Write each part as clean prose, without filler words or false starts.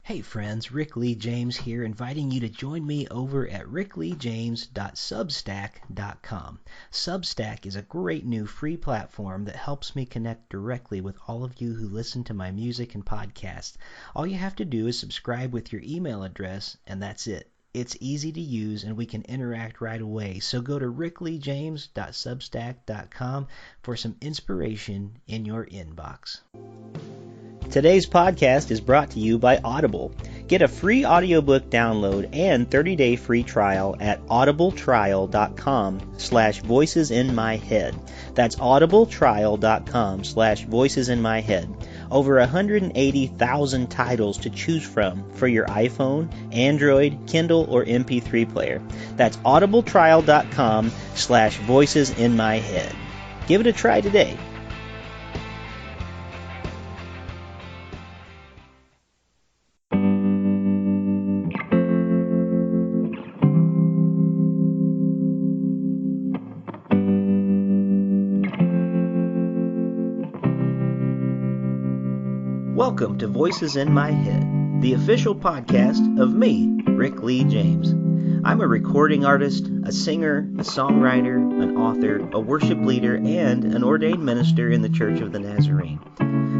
Hey friends, Rick Lee James here, inviting you to join me over at rickleejames.substack.com. Substack is a great new free platform that helps me connect directly with all of you who listen to my music and podcasts. All you have to do is subscribe with your email address, and that's it. It's easy to use and we can interact right away. So go to rickleejames.substack.com for some inspiration in your inbox. Today's podcast is brought to you by Audible. Get a free audiobook download and 30-day free trial at audibletrial.com/voicesinmyhead. That's audibletrial.com/voicesinmyhead. Over 180,000 titles to choose from for your iPhone, Android, Kindle, or MP3 player. That's audibletrial.com/voicesinmyhead. Give it a try today. Welcome to Voices in My Head, the official podcast of me, Rick Lee James. I'm a recording artist, a singer, a songwriter, an author, a worship leader, and an ordained minister in the Church of the Nazarene.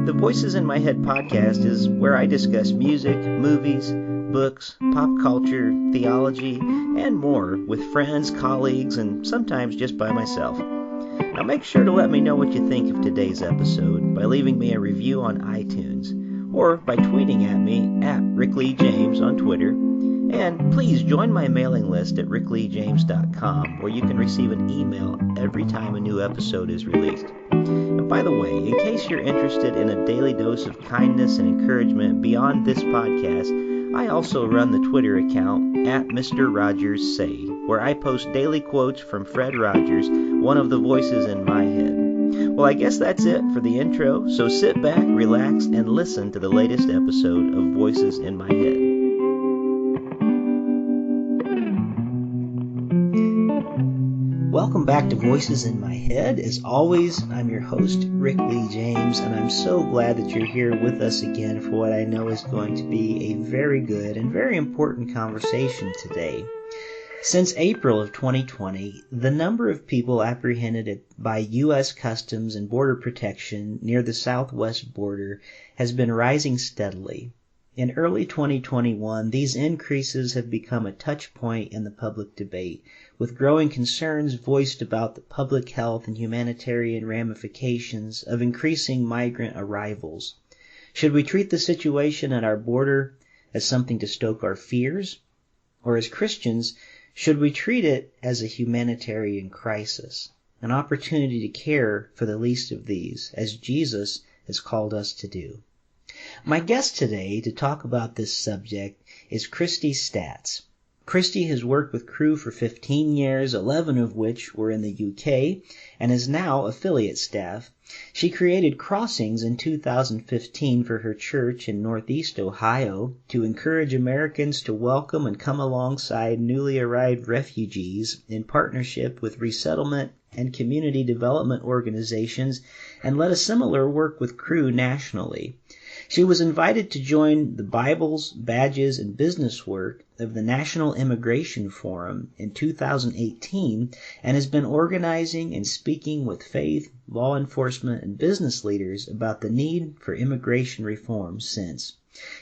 The Voices in My Head podcast is where I discuss music, movies, books, pop culture, theology, and more with friends, colleagues, and sometimes just by myself. Now make sure to let me know what you think of today's episode by leaving me a review on iTunes or by tweeting at me at Rick Lee James on Twitter. And please join my mailing list at rickleejames.com where you can receive an email every time a new episode is released. And by the way, in case you're interested in a daily dose of kindness and encouragement beyond this podcast, I also run the Twitter account at Mr. Rogers Say, where I post daily quotes from Fred Rogers, one of the voices in my head. Well, I guess that's it for the intro, so sit back, relax, and listen to the latest episode of Voices in My Head. Welcome back to Voices in My Head. As always, I'm your host, Rick Lee James, and I'm so glad that you're here with us again for what I know is going to be a very good and very important conversation today. Since April of 2020, the number of people apprehended by U.S. Customs and Border Protection near the southwest border has been rising steadily. In early 2021, these increases have become a touch point in the public debate, with growing concerns voiced about the public health and humanitarian ramifications of increasing migrant arrivals. Should we treat the situation at our border as something to stoke our fears? Or as Christians, should we treat it as a humanitarian crisis, an opportunity to care for the least of these, as Jesus has called us to do? My guest today to talk about this subject is Christy Staats. Christy has worked with Crew for 15 years, 11 of which were in the UK, and is now affiliate staff. She created Crossings in 2015 for her church in Northeast Ohio to encourage Americans to welcome and come alongside newly arrived refugees in partnership with resettlement and community development organizations, and led a similar work with Crew nationally. She was invited to join the Bibles, Badges, and Business work of the National Immigration Forum in 2018 and has been organizing and speaking with faith, law enforcement, and business leaders about the need for immigration reform since.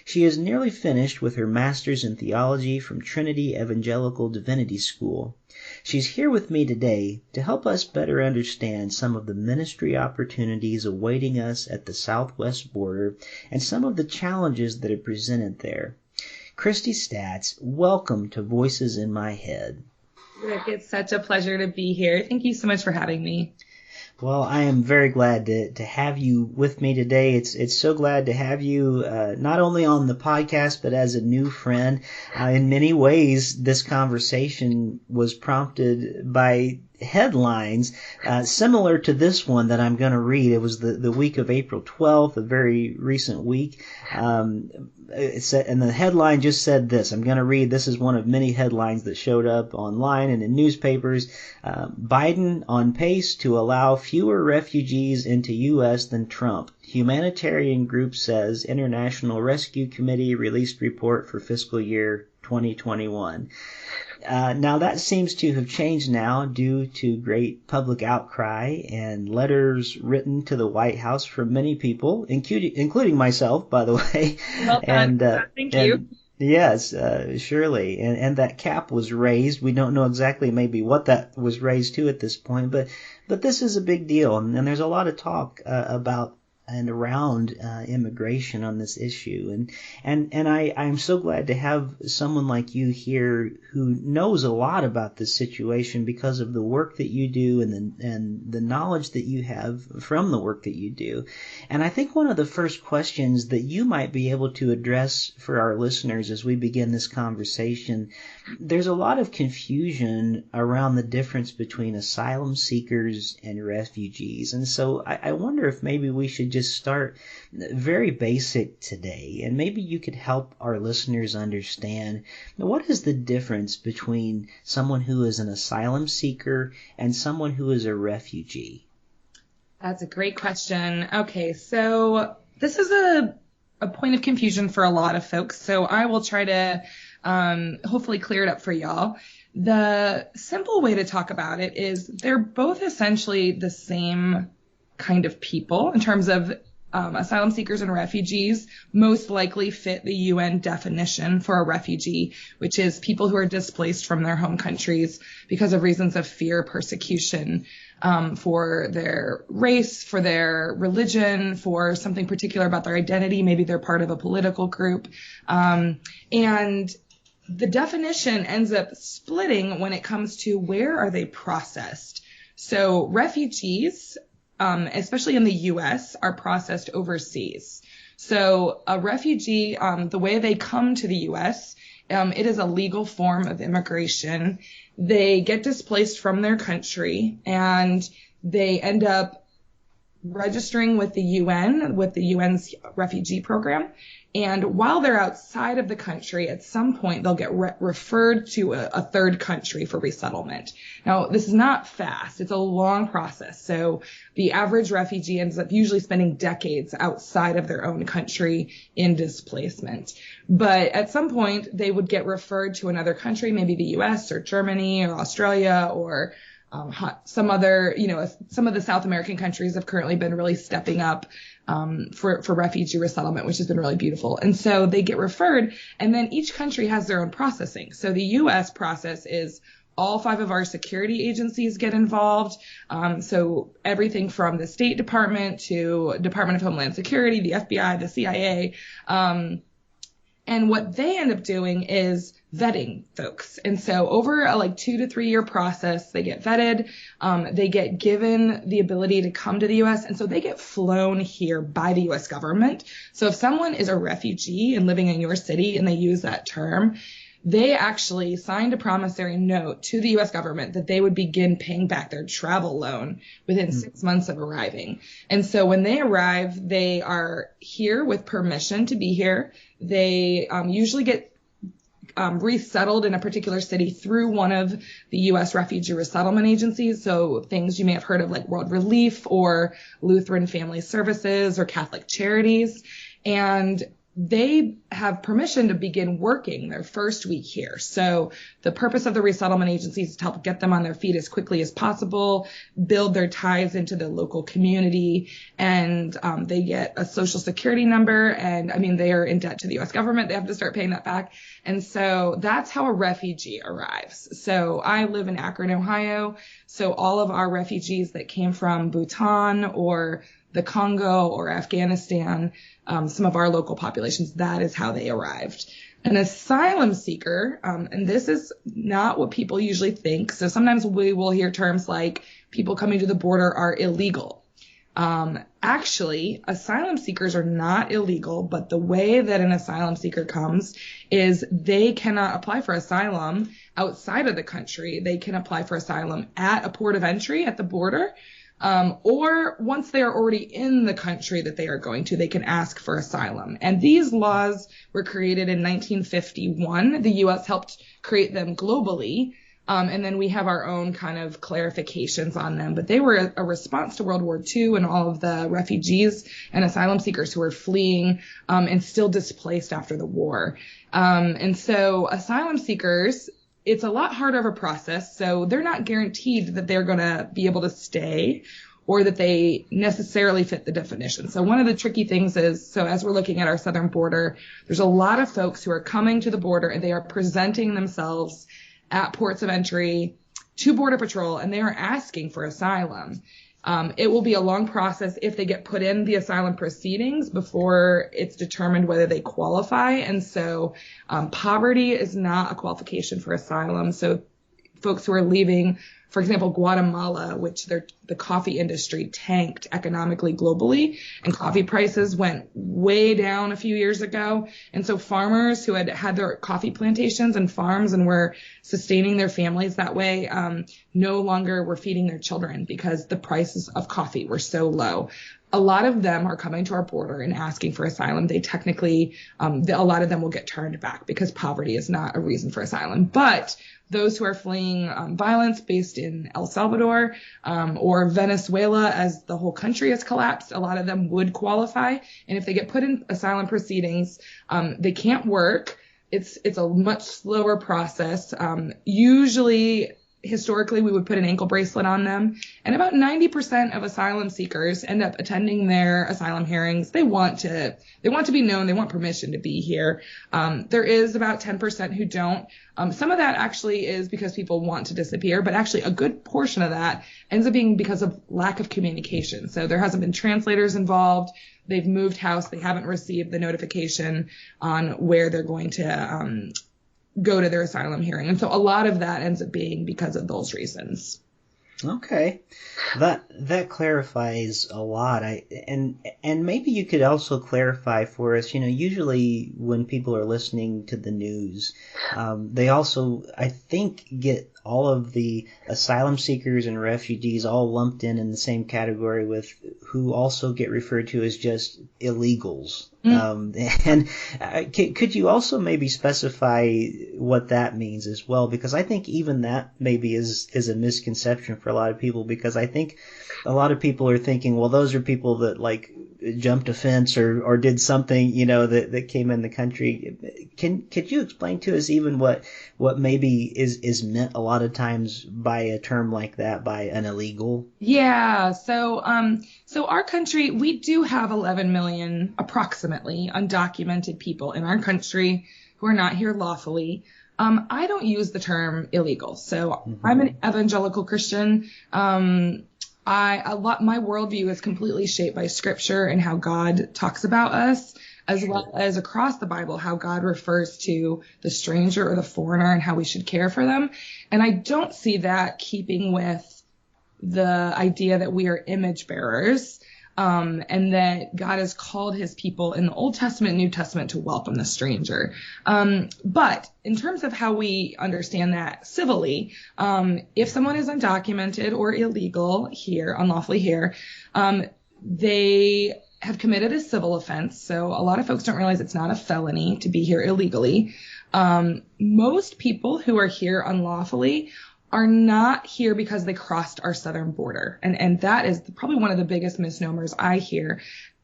She is nearly finished with her Master's in Theology from Trinity Evangelical Divinity School. She's here with me today to help us better understand some of the ministry opportunities awaiting us at the southwest border and some of the challenges that are presented there. Christy Staats, welcome to Voices in My Head. Rick, it's such a pleasure to be here. Thank you so much for having me. Well, I am very glad to have you with me today. It's so glad to have you not only on the podcast, but as a new friend. In many ways, this conversation was prompted by headlines similar to this one that I'm going to read. It was the week of April 12th, a very recent week. It said, and the headline just said this. I'm going to read. This is one of many headlines that showed up online and in newspapers. Biden on pace to allow fewer refugees into U.S. than Trump. Humanitarian group says International Rescue Committee released report for fiscal year 2021. Now that seems to have changed now due to great public outcry and letters written to the White House from many people, including myself, by the way. Well done. Thank you. Yes, surely. And that cap was raised. We don't know exactly maybe what that was raised to at this point, but this is a big deal. And there's a lot of talk about and around immigration on this issue. And I'm so glad to have someone like you here who knows a lot about this situation because of the work that you do and the knowledge that you have from the work that you do. And I think one of the first questions that you might be able to address for our listeners as we begin this conversation, there's a lot of confusion around the difference between asylum seekers and refugees. And so I wonder if maybe we should just start very basic today, and maybe you could help our listeners understand what is the difference between someone who is an asylum seeker and someone who is a refugee. That's a great question. Okay, so this is a point of confusion for a lot of folks, so I will try to hopefully clear it up for y'all. The simple way to talk about it is they're both essentially the same kind of people in terms of asylum seekers and refugees most likely fit the UN definition for a refugee, which is people who are displaced from their home countries because of reasons of fear, persecution, for their race, for their religion, for something particular about their identity. Maybe they're part of a political group. And the definition ends up splitting when it comes to where are they processed. So refugees, especially in the U.S., are processed overseas. So a refugee, the way they come to the U.S., it is a legal form of immigration. They get displaced from their country and they end up registering with the UN, with the UN's refugee program. And while they're outside of the country, at some point they'll get referred to a third country for resettlement. Now, this is not fast. It's a long process. So the average refugee ends up usually spending decades outside of their own country in displacement. But at some point they would get referred to another country, maybe the US or Germany or Australia or some other, some of the South American countries have currently been really stepping up for refugee resettlement, which has been really beautiful. And so they get referred, and then each country has their own processing. So the U.S. process is all 5 of our security agencies get involved. So everything from the State Department to Department of Homeland Security, the FBI, the CIA. And what they end up doing is vetting folks. And so over a 2 to 3 year process, they get vetted. They get given the ability to come to the U.S. And so they get flown here by the U.S. government. So if someone is a refugee and living in your city and they use that term, they actually signed a promissory note to the U.S. government that they would begin paying back their travel loan within 6 months of arriving. And so when they arrive, they are here with permission to be here. They usually get resettled in a particular city through one of the U.S. refugee resettlement agencies. So things you may have heard of like World Relief or Lutheran Family Services or Catholic Charities. And they have permission to begin working their first week here. So the purpose of the resettlement agencies is to help get them on their feet as quickly as possible, build their ties into the local community, and they get a social security number. And I mean, they are in debt to the U.S. government. They have to start paying that back. And so that's how a refugee arrives. So I live in Akron, Ohio. So all of our refugees that came from Bhutan or the Congo or Afghanistan, some of our local populations, that is how they arrived. An asylum seeker, and this is not what people usually think. So sometimes we will hear terms like people coming to the border are illegal. Actually, asylum seekers are not illegal, but the way that an asylum seeker comes is they cannot apply for asylum outside of the country. They can apply for asylum at a port of entry at the border, or once they are already in the country that they are going to, they can ask for asylum. And these laws were created in 1951. The U.S. helped create them globally. And then we have our own kind of clarifications on them. But they were a response to World War II and all of the refugees and asylum seekers who were fleeing and still displaced after the war. And so asylum seekers, it's a lot harder of a process. So they're not guaranteed that they're going to be able to stay or that they necessarily fit the definition. So one of the tricky things is, so as we're looking at our southern border, there's a lot of folks who are coming to the border and they are presenting themselves at ports of entry to Border Patrol, and they are asking for asylum. It will be a long process if they get put in the asylum proceedings before it's determined whether they qualify. And so poverty is not a qualification for asylum. So folks who are leaving, for example, Guatemala, which the coffee industry tanked economically globally, and coffee prices went way down a few years ago. And so farmers who had their coffee plantations and farms and were sustaining their families that way no longer were feeding their children because the prices of coffee were so low. A lot of them are coming to our border and asking for asylum. They technically, a lot of them will get turned back because poverty is not a reason for asylum. But those who are fleeing violence based in El Salvador or Venezuela, as the whole country has collapsed, a lot of them would qualify. And if they get put in asylum proceedings, they can't work. It's a much slower process. Usually, historically, we would put an ankle bracelet on them. And about 90% of asylum seekers end up attending their asylum hearings. They want to be known. They want permission to be here. There is about 10% who don't. Some of that actually is because people want to disappear, but actually a good portion of that ends up being because of lack of communication. So there hasn't been translators involved. They've moved house. They haven't received the notification on where they're going to go to their asylum hearing. And so a lot of that ends up being because of those reasons. Okay. That clarifies a lot. And maybe you could also clarify for us, usually when people are listening to the news, they also, I think, get all of the asylum seekers and refugees all lumped in the same category with who also get referred to as just illegals. And could you also maybe specify what that means as well? Because I think even that maybe is a misconception for a lot of people, because I think a lot of people are thinking, well, those are people that like jumped a fence or did something, that came in the country. Could you explain to us even what maybe is meant a lot of times by a term like that, by an illegal? Yeah. So our country, we do have 11 million approximately undocumented people in our country who are not here lawfully. I don't use the term illegal. So I'm an evangelical Christian. My worldview is completely shaped by scripture and how God talks about us, as well as across the Bible, how God refers to the stranger or the foreigner and how we should care for them. And I don't see that keeping with the idea that we are image bearers, and that God has called his people in the Old Testament, New Testament to welcome the stranger. But in terms of how we understand that civilly, if someone is undocumented or illegal here, unlawfully here, they have committed a civil offense. So a lot of folks don't realize it's not a felony to be here illegally. Most people who are here unlawfully are not here because they crossed our southern border. And that is probably one of the biggest misnomers I hear.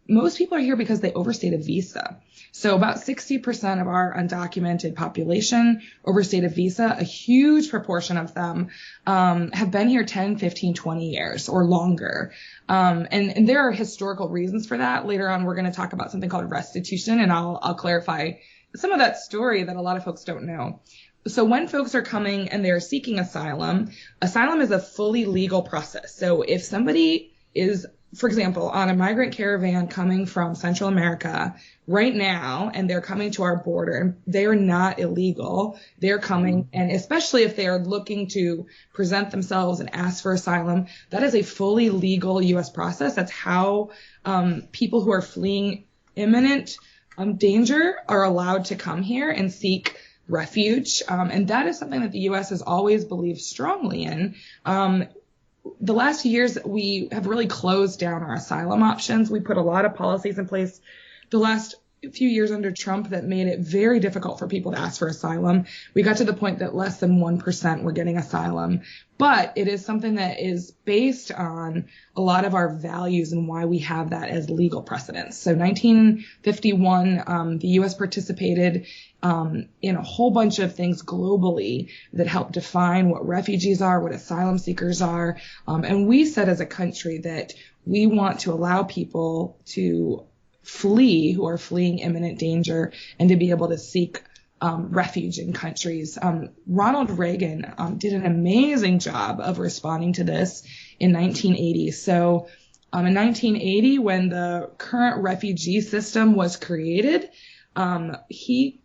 Most people are here because they overstayed a visa. So about 60% of our undocumented population overstayed a visa. A huge proportion of them have been here 10, 15, 20 years or longer. And there are historical reasons for that. Later on, we're going to talk about something called restitution, and I'll clarify some of that story that a lot of folks don't know. So when folks are coming and they're seeking asylum is a fully legal process. So if somebody is for example, on a migrant caravan coming from Central America right now, and they're coming to our border, and they are not illegal. They're coming, and especially if they are looking to present themselves and ask for asylum, that is a fully legal U.S. process. That's how people who are fleeing imminent danger are allowed to come here and seek refuge. And that is something that the U.S. has always believed strongly in. The last few years, we have really closed down our asylum options. We put a lot of policies in place the last few years under Trump that made it very difficult for people to ask for asylum. We got to the point that less than 1% were getting asylum. But it is something that is based on a lot of our values and why we have that as legal precedents. So 1951, the U.S. participated in a whole bunch of things globally that help define what refugees are, what asylum seekers are. And we said as a country that we want to allow people to flee who are fleeing imminent danger and to be able to seek refuge in countries. Ronald Reagan did an amazing job of responding to this in 1980. So in 1980, when the current refugee system was created, he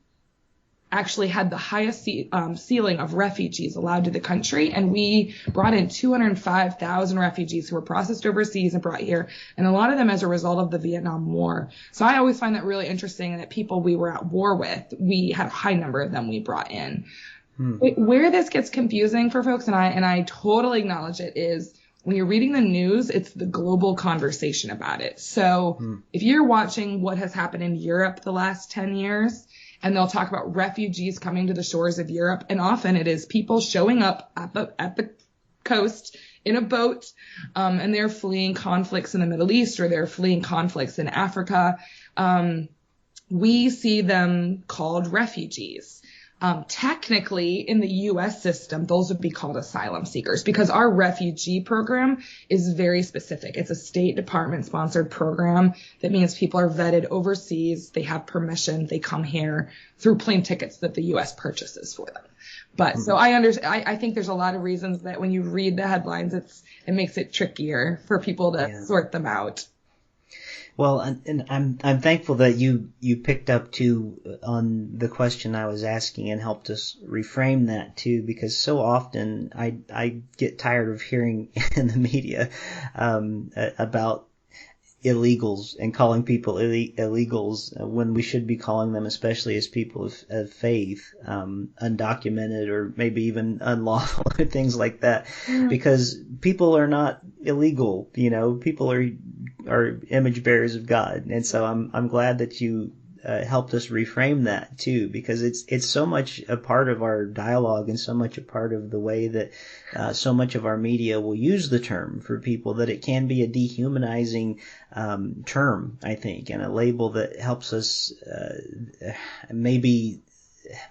actually had the highest ceiling of refugees allowed to the country, and we brought in 205,000 refugees who were processed overseas and brought here, and a lot of them as a result of the Vietnam War. So I always find that really interesting, that people we were at war with, we had a high number of them we brought in. Where this gets confusing for folks, and I totally acknowledge it, is when you're reading the news, it's the global conversation about it. So if you're watching what has happened in Europe the last 10 years, and they'll talk about refugees coming to the shores of Europe. And often it is people showing up at the coast in a boat, and they're fleeing conflicts in the Middle East, or they're fleeing conflicts in Africa. We see them called refugees. Technically, in the U.S. system, those would be called asylum seekers, because our refugee program is very specific. It's a State Department-sponsored program. That means people are vetted overseas. They have permission. They come here through plane tickets that the U.S. purchases for them. But so I think there's a lot of reasons that when you read the headlines, it makes it trickier for people to sort them out. Well, and I'm thankful that you picked up too on the question I was asking and helped us reframe that too, because so often I get tired of hearing in the media about illegals and calling people illegals when we should be calling them, especially as people of faith, undocumented or maybe even unlawful or things like that, because people are not illegal. People are image bearers of God, and so I'm glad that you helped us reframe that too, because it's so much a part of our dialogue and so much a part of the way that so much of our media will use the term for people, that it can be a dehumanizing term, I think, and a label that helps us maybe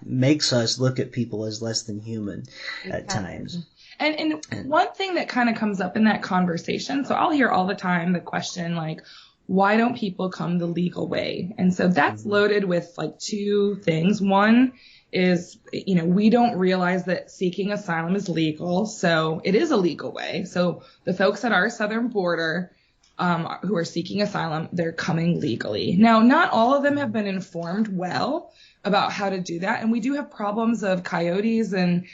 makes us look at people as less than human at times. And one thing that kind of comes up in that conversation, so I'll hear all the time the question, like, why don't people come the legal way? And so that's loaded with like two things. One is, we don't realize that seeking asylum is legal. So it is a legal way. So the folks at our southern border who are seeking asylum, they're coming legally. Now, not all of them have been informed well about how to do that. And we do have problems of coyotes and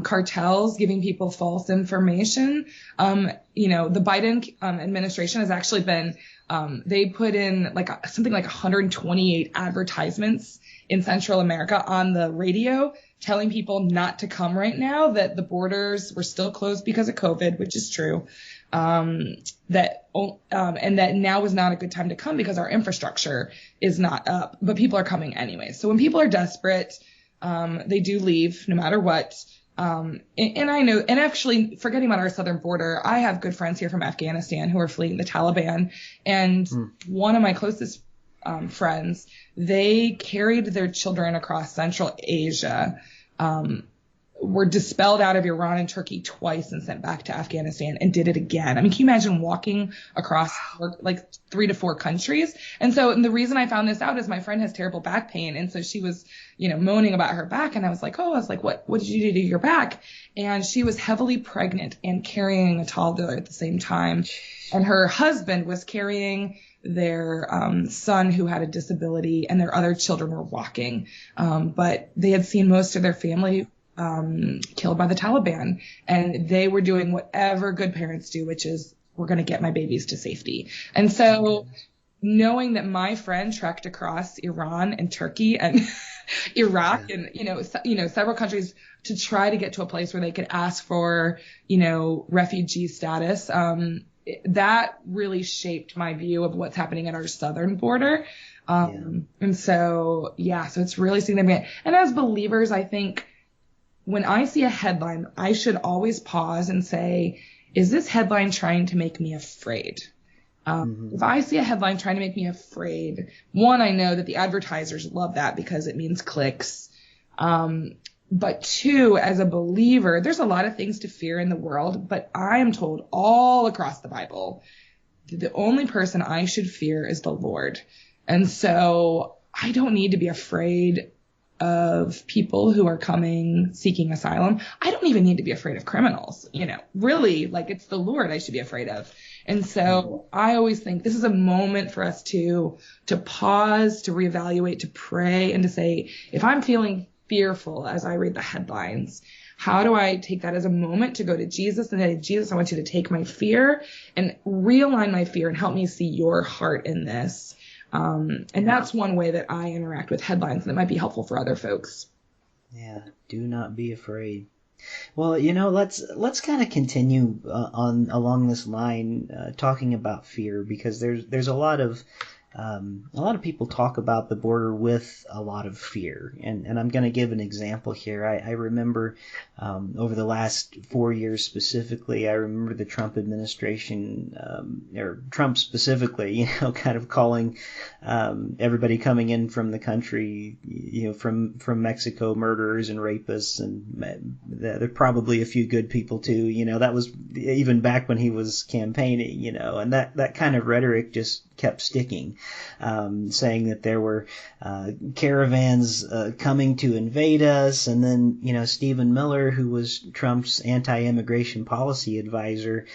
cartels giving people false information. The Biden administration has actually been, they put in something like 128 advertisements in Central America on the radio telling people not to come right now, that the borders were still closed because of COVID, which is true. And that now is not a good time to come because our infrastructure is not up, but people are coming anyway. So when people are desperate, they do leave no matter what. And I know, and actually forgetting about our southern border, I have good friends here from Afghanistan who are fleeing the Taliban, and one of my closest friends, they carried their children across Central Asia, were dispelled out of Iran and Turkey twice and sent back to Afghanistan and did it again. I mean, can you imagine walking across like 3 to 4 countries? And so the reason I found this out is my friend has terrible back pain. And so she was, moaning about her back. And I was like, what did you do to your back? And she was heavily pregnant and carrying a toddler at the same time. And her husband was carrying their son who had a disability, and their other children were walking. But they had seen most of their family killed by the Taliban, and they were doing whatever good parents do, which is, we're going to get my babies to safety. And so knowing that my friend trekked across Iran and Turkey and Iraq and, several countries to try to get to a place where they could ask for, refugee status, that really shaped my view of what's happening at our southern border. And so it's really significant. And as believers, I think, when I see a headline, I should always pause and say, is this headline trying to make me afraid? If I see a headline trying to make me afraid, one, I know that the advertisers love that because it means clicks. But two, as a believer, there's a lot of things to fear in the world, but I am told all across the Bible that the only person I should fear is the Lord. And so I don't need to be afraid of people who are coming seeking asylum. I don't even need to be afraid of criminals, really, like, it's the Lord I should be afraid of. And so I always think this is a moment for us to pause, to reevaluate, to pray, and to say, if I'm feeling fearful as I read the headlines, how do I take that as a moment to go to Jesus and say, Jesus, I want you to take my fear and realign my fear and help me see your heart in this. And that's one way that I interact with headlines that might be helpful for other folks. Yeah, do not be afraid. Well, let's kind of continue along this line, talking about fear, because there's a lot of people talk about the border with a lot of fear, and I'm going to give an example here. I remember over the last 4 years specifically, I remember the Trump administration, or Trump specifically, kind of calling everybody coming in from the country, from Mexico, murderers and rapists, and there are probably a few good people too. That was even back when he was campaigning, and that kind of rhetoric just kept sticking, saying that there were caravans coming to invade us. And then, Stephen Miller, who was Trump's anti-immigration policy advisor,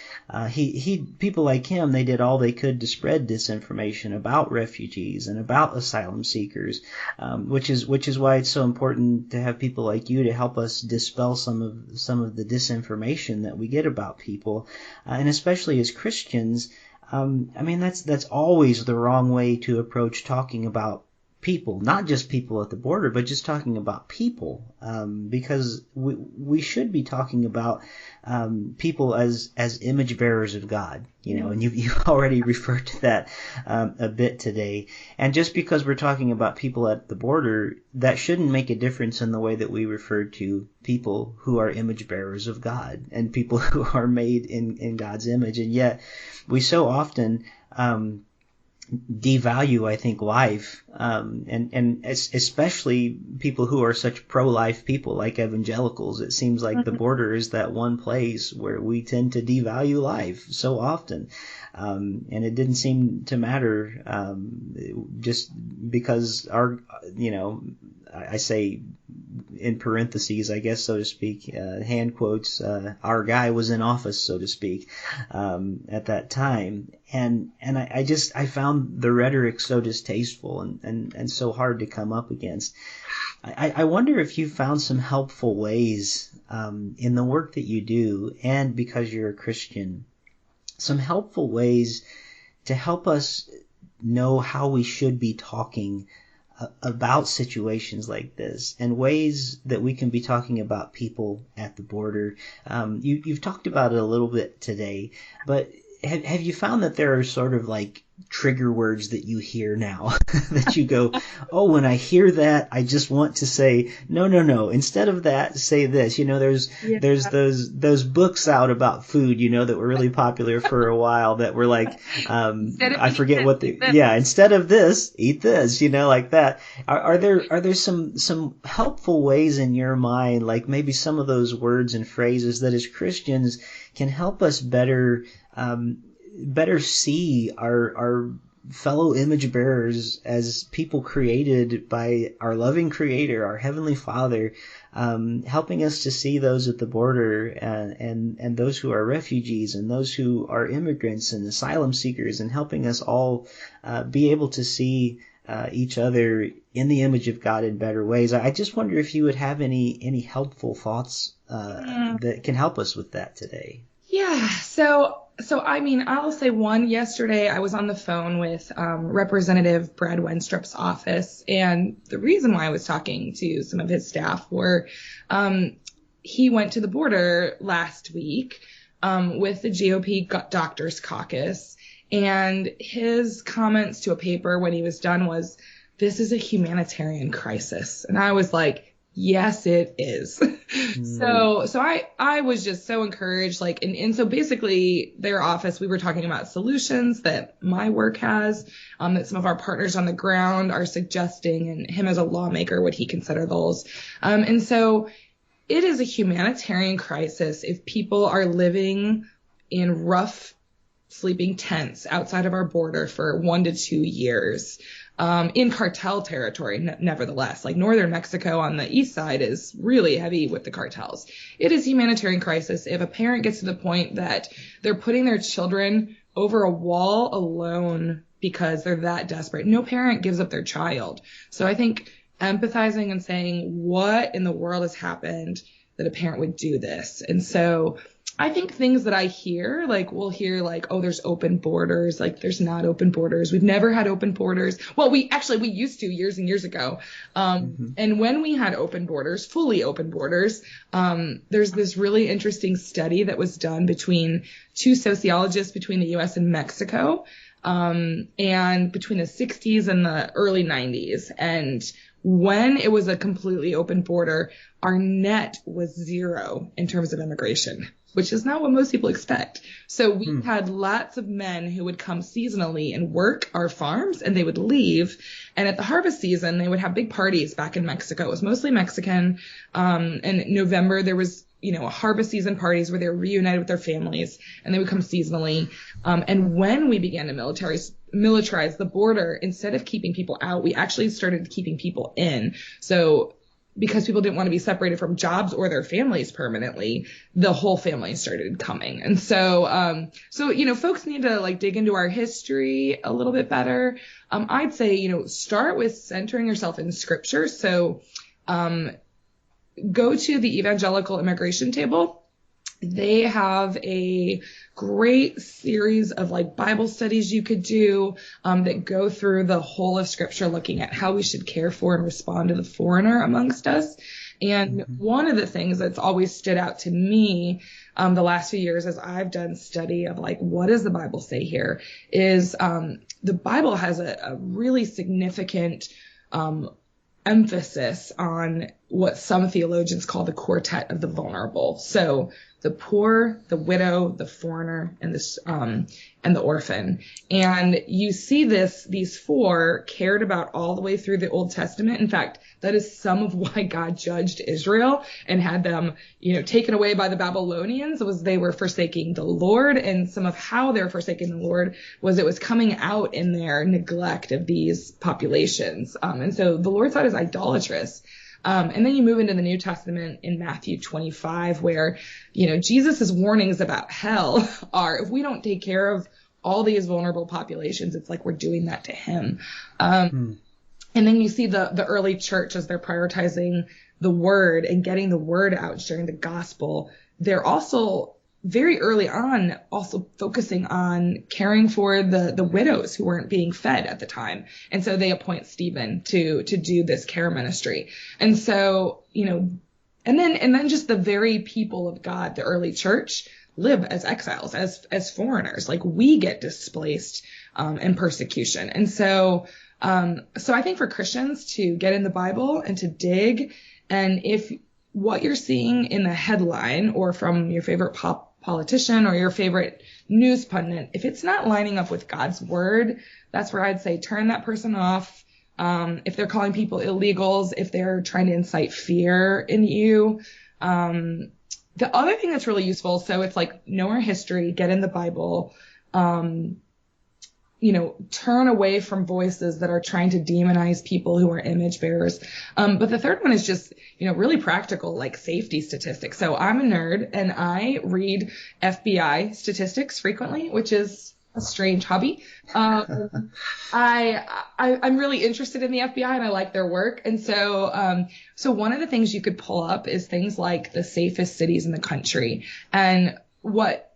people like him, they did all they could to spread disinformation about refugees and about asylum seekers, which is why it's so important to have people like you to help us dispel some of the disinformation that we get about people, and especially as Christians. That's always the wrong way to approach talking about people, not just people at the border, but just talking about people, because we should be talking about people as image bearers of God, and you already referred to that a bit today. And just because we're talking about people at the border, that shouldn't make a difference in the way that we refer to people who are image bearers of God and people who are made in God's image. And yet we so often devalue, I think, life, and especially people who are such pro-life people like evangelicals. It seems like the border is that one place where we tend to devalue life so often, and it didn't seem to matter, just because I say in parentheses, I guess, so to speak, hand quotes, our guy was in office, so to speak, at that time. And I found the rhetoric so distasteful and so hard to come up against. I wonder if you found some helpful ways, in the work that you do, and because you're a Christian, some helpful ways to help us know how we should be talking about situations like this, and ways that we can be talking about people at the border. You've talked about it a little bit today, but have you found that there are sort of like trigger words that you hear now that you go, oh, when I hear that, I just want to say, no. Instead of that, say this. There's those books out about food, that were really popular for a while that were like, I forget what instead of this, eat this, like that. Are there some helpful ways in your mind, like maybe some of those words and phrases that as Christians can help us better see our fellow image bearers as people created by our loving Creator, our Heavenly Father, helping us to see those at the border and those who are refugees and those who are immigrants and asylum seekers, and helping us all be able to see each other in the image of God in better ways. I just wonder if you would have any helpful thoughts that can help us with that today. Yeah. So I mean, I'll say one. Yesterday, I was on the phone with Representative Brad Wenstrup's office, and the reason why I was talking to some of his staff were he went to the border last week with the GOP Doctors Caucus, and his comments to a paper when he was done was, "This is a humanitarian crisis," and I was like, yes, it is. So I was just so encouraged, and so basically their office, we were talking about solutions that my work has, that some of our partners on the ground are suggesting, and him as a lawmaker, would he consider those? And so it is a humanitarian crisis if people are living in rough sleeping tents outside of our border for 1 to 2 years. In cartel territory, nevertheless. Like northern Mexico on the east side is really heavy with the cartels. It is a humanitarian crisis if a parent gets to the point that they're putting their children over a wall alone because they're that desperate. No parent gives up their child. So I think empathizing and saying, what in the world has happened that a parent would do this? And so I think things that I hear, we'll hear oh, there's open borders. There's not open borders. We've never had open borders. Well, we used to years and years ago. And when we had open borders, fully open borders, there's this really interesting study that was done between two sociologists between the U.S. and Mexico, and between the 60s and the early 90s. And when it was a completely open border, our net was 0 in terms of immigration, which is not what most people expect. So we had lots of men who would come seasonally and work our farms, and they would leave. And at the harvest season, they would have big parties back in Mexico. It was mostly Mexican. And in November, there was, a harvest season parties where they were reunited with their families, and they would come seasonally. And when we began to militarize the border, instead of keeping people out, we actually started keeping people in. So because people didn't want to be separated from jobs or their families permanently, the whole family started coming. And so, folks need to dig into our history a little bit better. I'd say, start with centering yourself in scripture. So, go to the Evangelical Immigration Table. They have a great series of Bible studies you could do that go through the whole of Scripture, looking at how we should care for and respond to the foreigner amongst us. And one of the things that's always stood out to me the last few years as I've done study of what does the Bible say here is the Bible has a really significant emphasis on what some theologians call the quartet of the vulnerable. So the poor, the widow, the foreigner, and the orphan. And you see these four cared about all the way through the Old Testament. In fact, that is some of why God judged Israel and had them, taken away by the Babylonians, was they were forsaking the Lord. And some of how they're forsaking the Lord was it was coming out in their neglect of these populations. And so the Lord thought it was idolatrous. And then you move into the New Testament in Matthew 25, where, Jesus' warnings about hell are, if we don't take care of all these vulnerable populations, it's like we're doing that to him. And then you see the early church, as they're prioritizing the word and getting the word out, sharing the gospel. They're also very early on also focusing on caring for the widows who weren't being fed at the time. And so they appoint Stephen to do this care ministry. And so, and then just the very people of God, the early church, live as exiles, as foreigners. We get displaced and persecution. And so I think for Christians to get in the Bible and to dig, and if what you're seeing in the headline or from your favorite politician or your favorite news pundit, if it's not lining up with God's word, that's where I'd say turn that person off. If they're calling people illegals, if they're trying to incite fear in you. The other thing that's really useful, so it's like know our history, get in the Bible, turn away from voices that are trying to demonize people who are image bearers. But the third one is just, really practical, like safety statistics. So I'm a nerd and I read FBI statistics frequently, which is a strange hobby. I'm really interested in the FBI and I like their work. And so one of the things you could pull up is things like the safest cities in the country and what,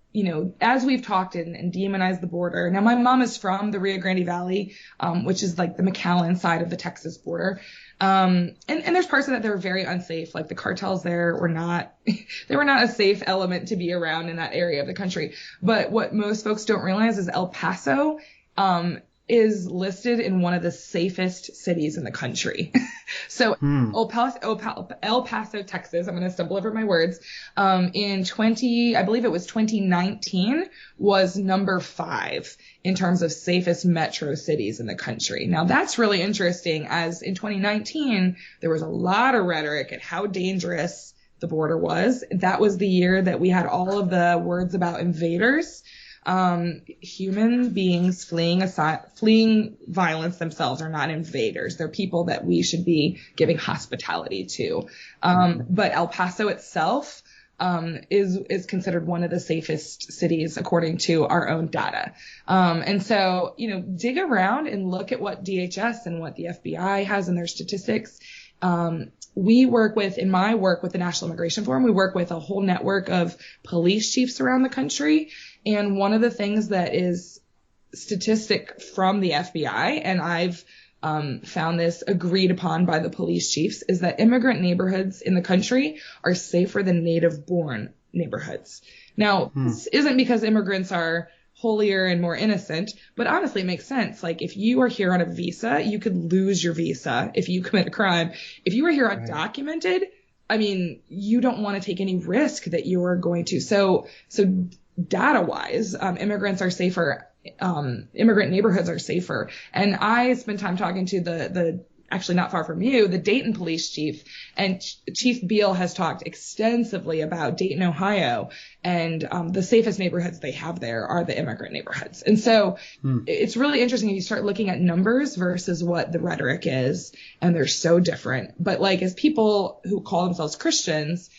as we've talked and demonized the border. Now, my mom is from the Rio Grande Valley, which is like the McAllen side of the Texas border. And there's parts of that that are very unsafe. Like the cartels there were not a safe element to be around in that area of the country. But what most folks don't realize is El Paso, is listed in one of the safest cities in the country. So El Paso, Texas, I'm going to stumble over my words, I believe it was 2019, was number 5 in terms of safest metro cities in the country. Now that's really interesting, as in 2019, there was a lot of rhetoric at how dangerous the border was. That was the year that we had all of the words about invaders. Human beings fleeing violence themselves are not invaders. They're people that we should be giving hospitality to. But El Paso itself, is considered one of the safest cities according to our own data. And so, dig around and look at what DHS and what the FBI has in their statistics. We work with, in my work with the National Immigration Forum, we work with a whole network of police chiefs around the country. And one of the things that is statistic from the FBI, and I've found this agreed upon by the police chiefs, is that immigrant neighborhoods in the country are safer than native-born neighborhoods. Now, this isn't because immigrants are holier and more innocent, but honestly, it makes sense. Like, if you are here on a visa, you could lose your visa if you commit a crime. If you are here undocumented, I mean, you don't want to take any risk that you are going to. So data-wise, immigrants are safer. Immigrant neighborhoods are safer. And I spent time talking to the actually not far from you, the Dayton police chief, and Chief Beal has talked extensively about Dayton, Ohio, and the safest neighborhoods they have there are the immigrant neighborhoods. And so it's really interesting if you start looking at numbers versus what the rhetoric is, and they're so different. But like, as people who call themselves Christians,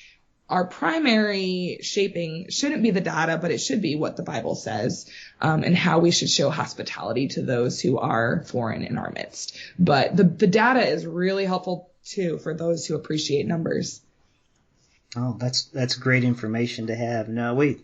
our primary shaping shouldn't be the data, but it should be what the Bible says, and how we should show hospitality to those who are foreign in our midst. But the data is really helpful too for those who appreciate numbers. Oh, that's great information to have. No, we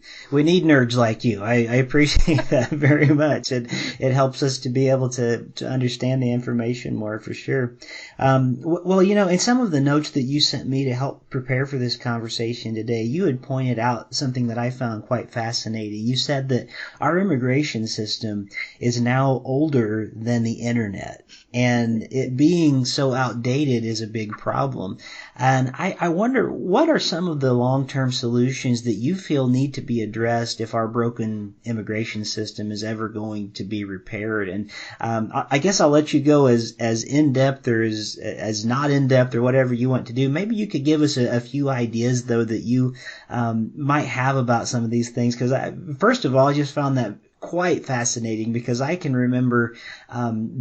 need nerds like you. I appreciate that very much. It helps us to be able to understand the information more, for sure. Well, in some of the notes that you sent me to help prepare for this conversation today, you had pointed out something that I found quite fascinating. You said that our immigration system is now older than the internet, and it being so outdated is a big problem. And I wonder, what are some of the long-term solutions that you feel need to be addressed if our broken immigration system is ever going to be repaired? And I guess I'll let you go as in-depth or as not in-depth or whatever you want to do. Maybe you could give us a few ideas, though, that you might have about some of these things. Because first of all, I just found that quite fascinating, because I can remember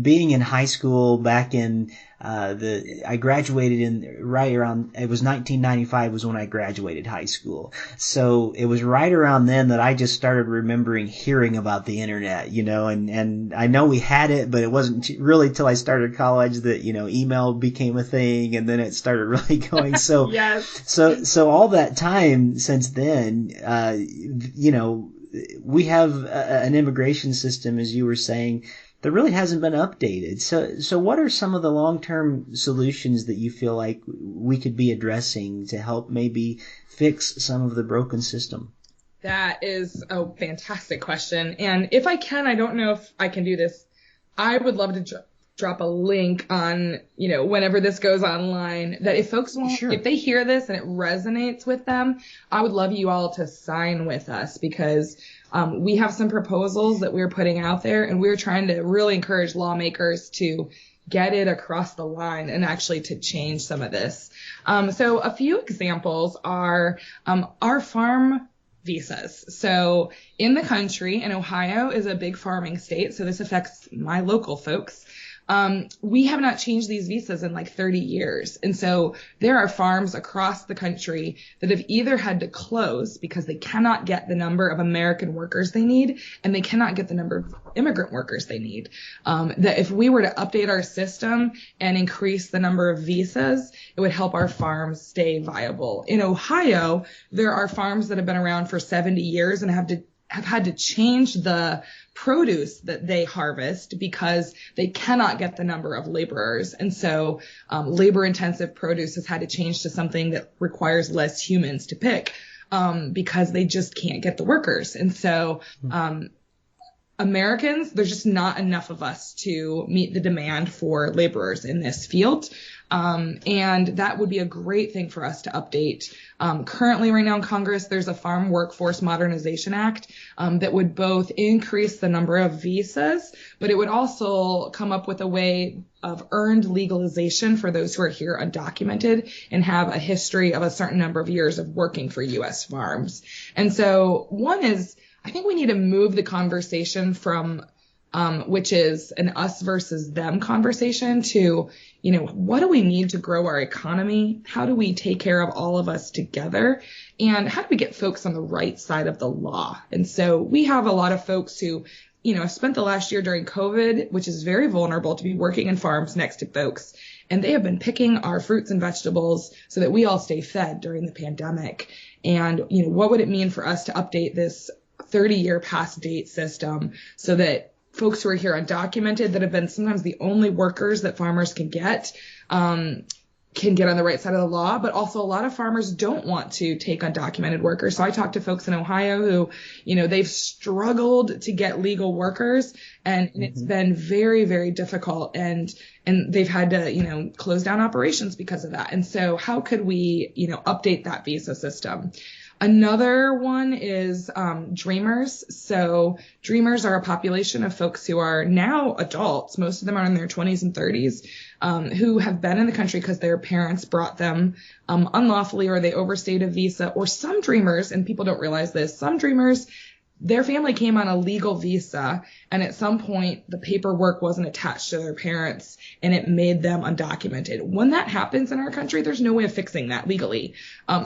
being in high school back in I graduated in right around, it was 1995 was when I graduated high school. So it was right around then that I just started remembering hearing about the internet, and I know we had it, but it wasn't really till I started college that, email became a thing, and then it started really going. So, Yes. So all that time since then, we have an immigration system, as you were saying, that really hasn't been updated. So what are some of the long-term solutions that you feel like we could be addressing to help maybe fix some of the broken system? That is a fantastic question. And if I can, I don't know if I can do this. I would love to drop a link on, whenever this goes online, that if folks want, Sure. if they hear this and it resonates with them, I would love you all to sign with us, because we have some proposals that we're putting out there, and we're trying to really encourage lawmakers to get it across the line and actually to change some of this. So a few examples are our farm visas. So in the country, and Ohio is a big farming state, so this affects my local folks. We have not changed these visas in like 30 years. And so there are farms across the country that have either had to close because they cannot get the number of American workers they need, and they cannot get the number of immigrant workers they need. That if we were to update our system and increase the number of visas, it would help our farms stay viable. In Ohio, there are farms that have been around for 70 years and have had to change the produce that they harvest because they cannot get the number of laborers. And so labor-intensive produce has had to change to something that requires less humans to pick because they just can't get the workers. And so Americans, there's just not enough of us to meet the demand for laborers in this field. And that would be a great thing for us to update. Currently right now in Congress, there's a Farm Workforce Modernization Act that would both increase the number of visas, but it would also come up with a way of earned legalization for those who are here undocumented and have a history of a certain number of years of working for U.S. farms. And so one is, I think we need to move the conversation from which is an us versus them conversation to, what do we need to grow our economy? How do we take care of all of us together? And how do we get folks on the right side of the law? And so we have a lot of folks who, spent the last year during COVID, which is very vulnerable to be working in farms next to folks. And they have been picking our fruits and vegetables so that we all stay fed during the pandemic. And, what would it mean for us to update this 30-year past date system so that folks who are here undocumented, that have been sometimes the only workers that farmers can get on the right side of the law, but also a lot of farmers don't want to take undocumented workers. So I talked to folks in Ohio who, they've struggled to get legal workers, and it's been very, very difficult, and they've had to, close down operations because of that. And so how could we, update that visa system? Another one is dreamers. So dreamers are a population of folks who are now adults. Most of them are in their 20s and 30s, who have been in the country because their parents brought them unlawfully, or they overstayed a visa. Or some dreamers, and people don't realize this, some dreamers, their family came on a legal visa, and at some point the paperwork wasn't attached to their parents and it made them undocumented. When that happens in our country, there's no way of fixing that legally.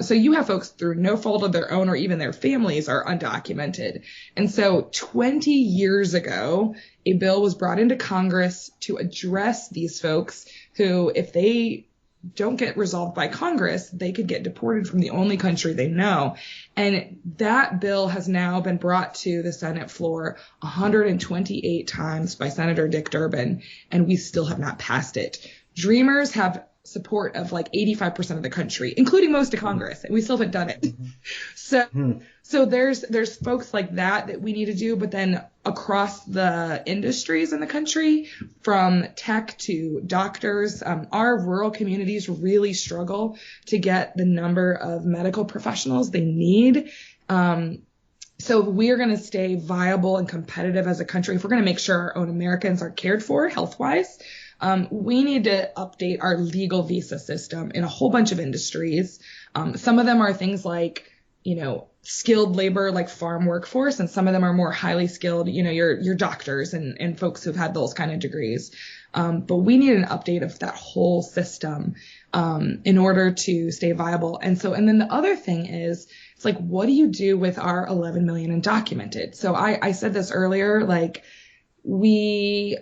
So you have folks through no fault of their own, or even their families, are undocumented. And so 20 years ago, a bill was brought into Congress to address these folks who, if they don't get resolved by Congress, they could get deported from the only country they know. And that bill has now been brought to the Senate floor 128 times by Senator Dick Durbin, and we still have not passed it. Dreamers have support of like 85% of the country, including most of Congress, and we still haven't done it. So there's folks like that we need to do, but then across the industries in the country, from tech to doctors, our rural communities really struggle to get the number of medical professionals they need. So if we're going to stay viable and competitive as a country, if we're going to make sure our own Americans are cared for health-wise, we need to update our legal visa system in a whole bunch of industries. Some of them are things like, skilled labor, like farm workforce, and some of them are more highly skilled, your doctors and folks who've had those kind of degrees. But we need an update of that whole system in order to stay viable. And then the other thing is, it's like, what do you do with our 11 million undocumented? So I said this earlier, like, we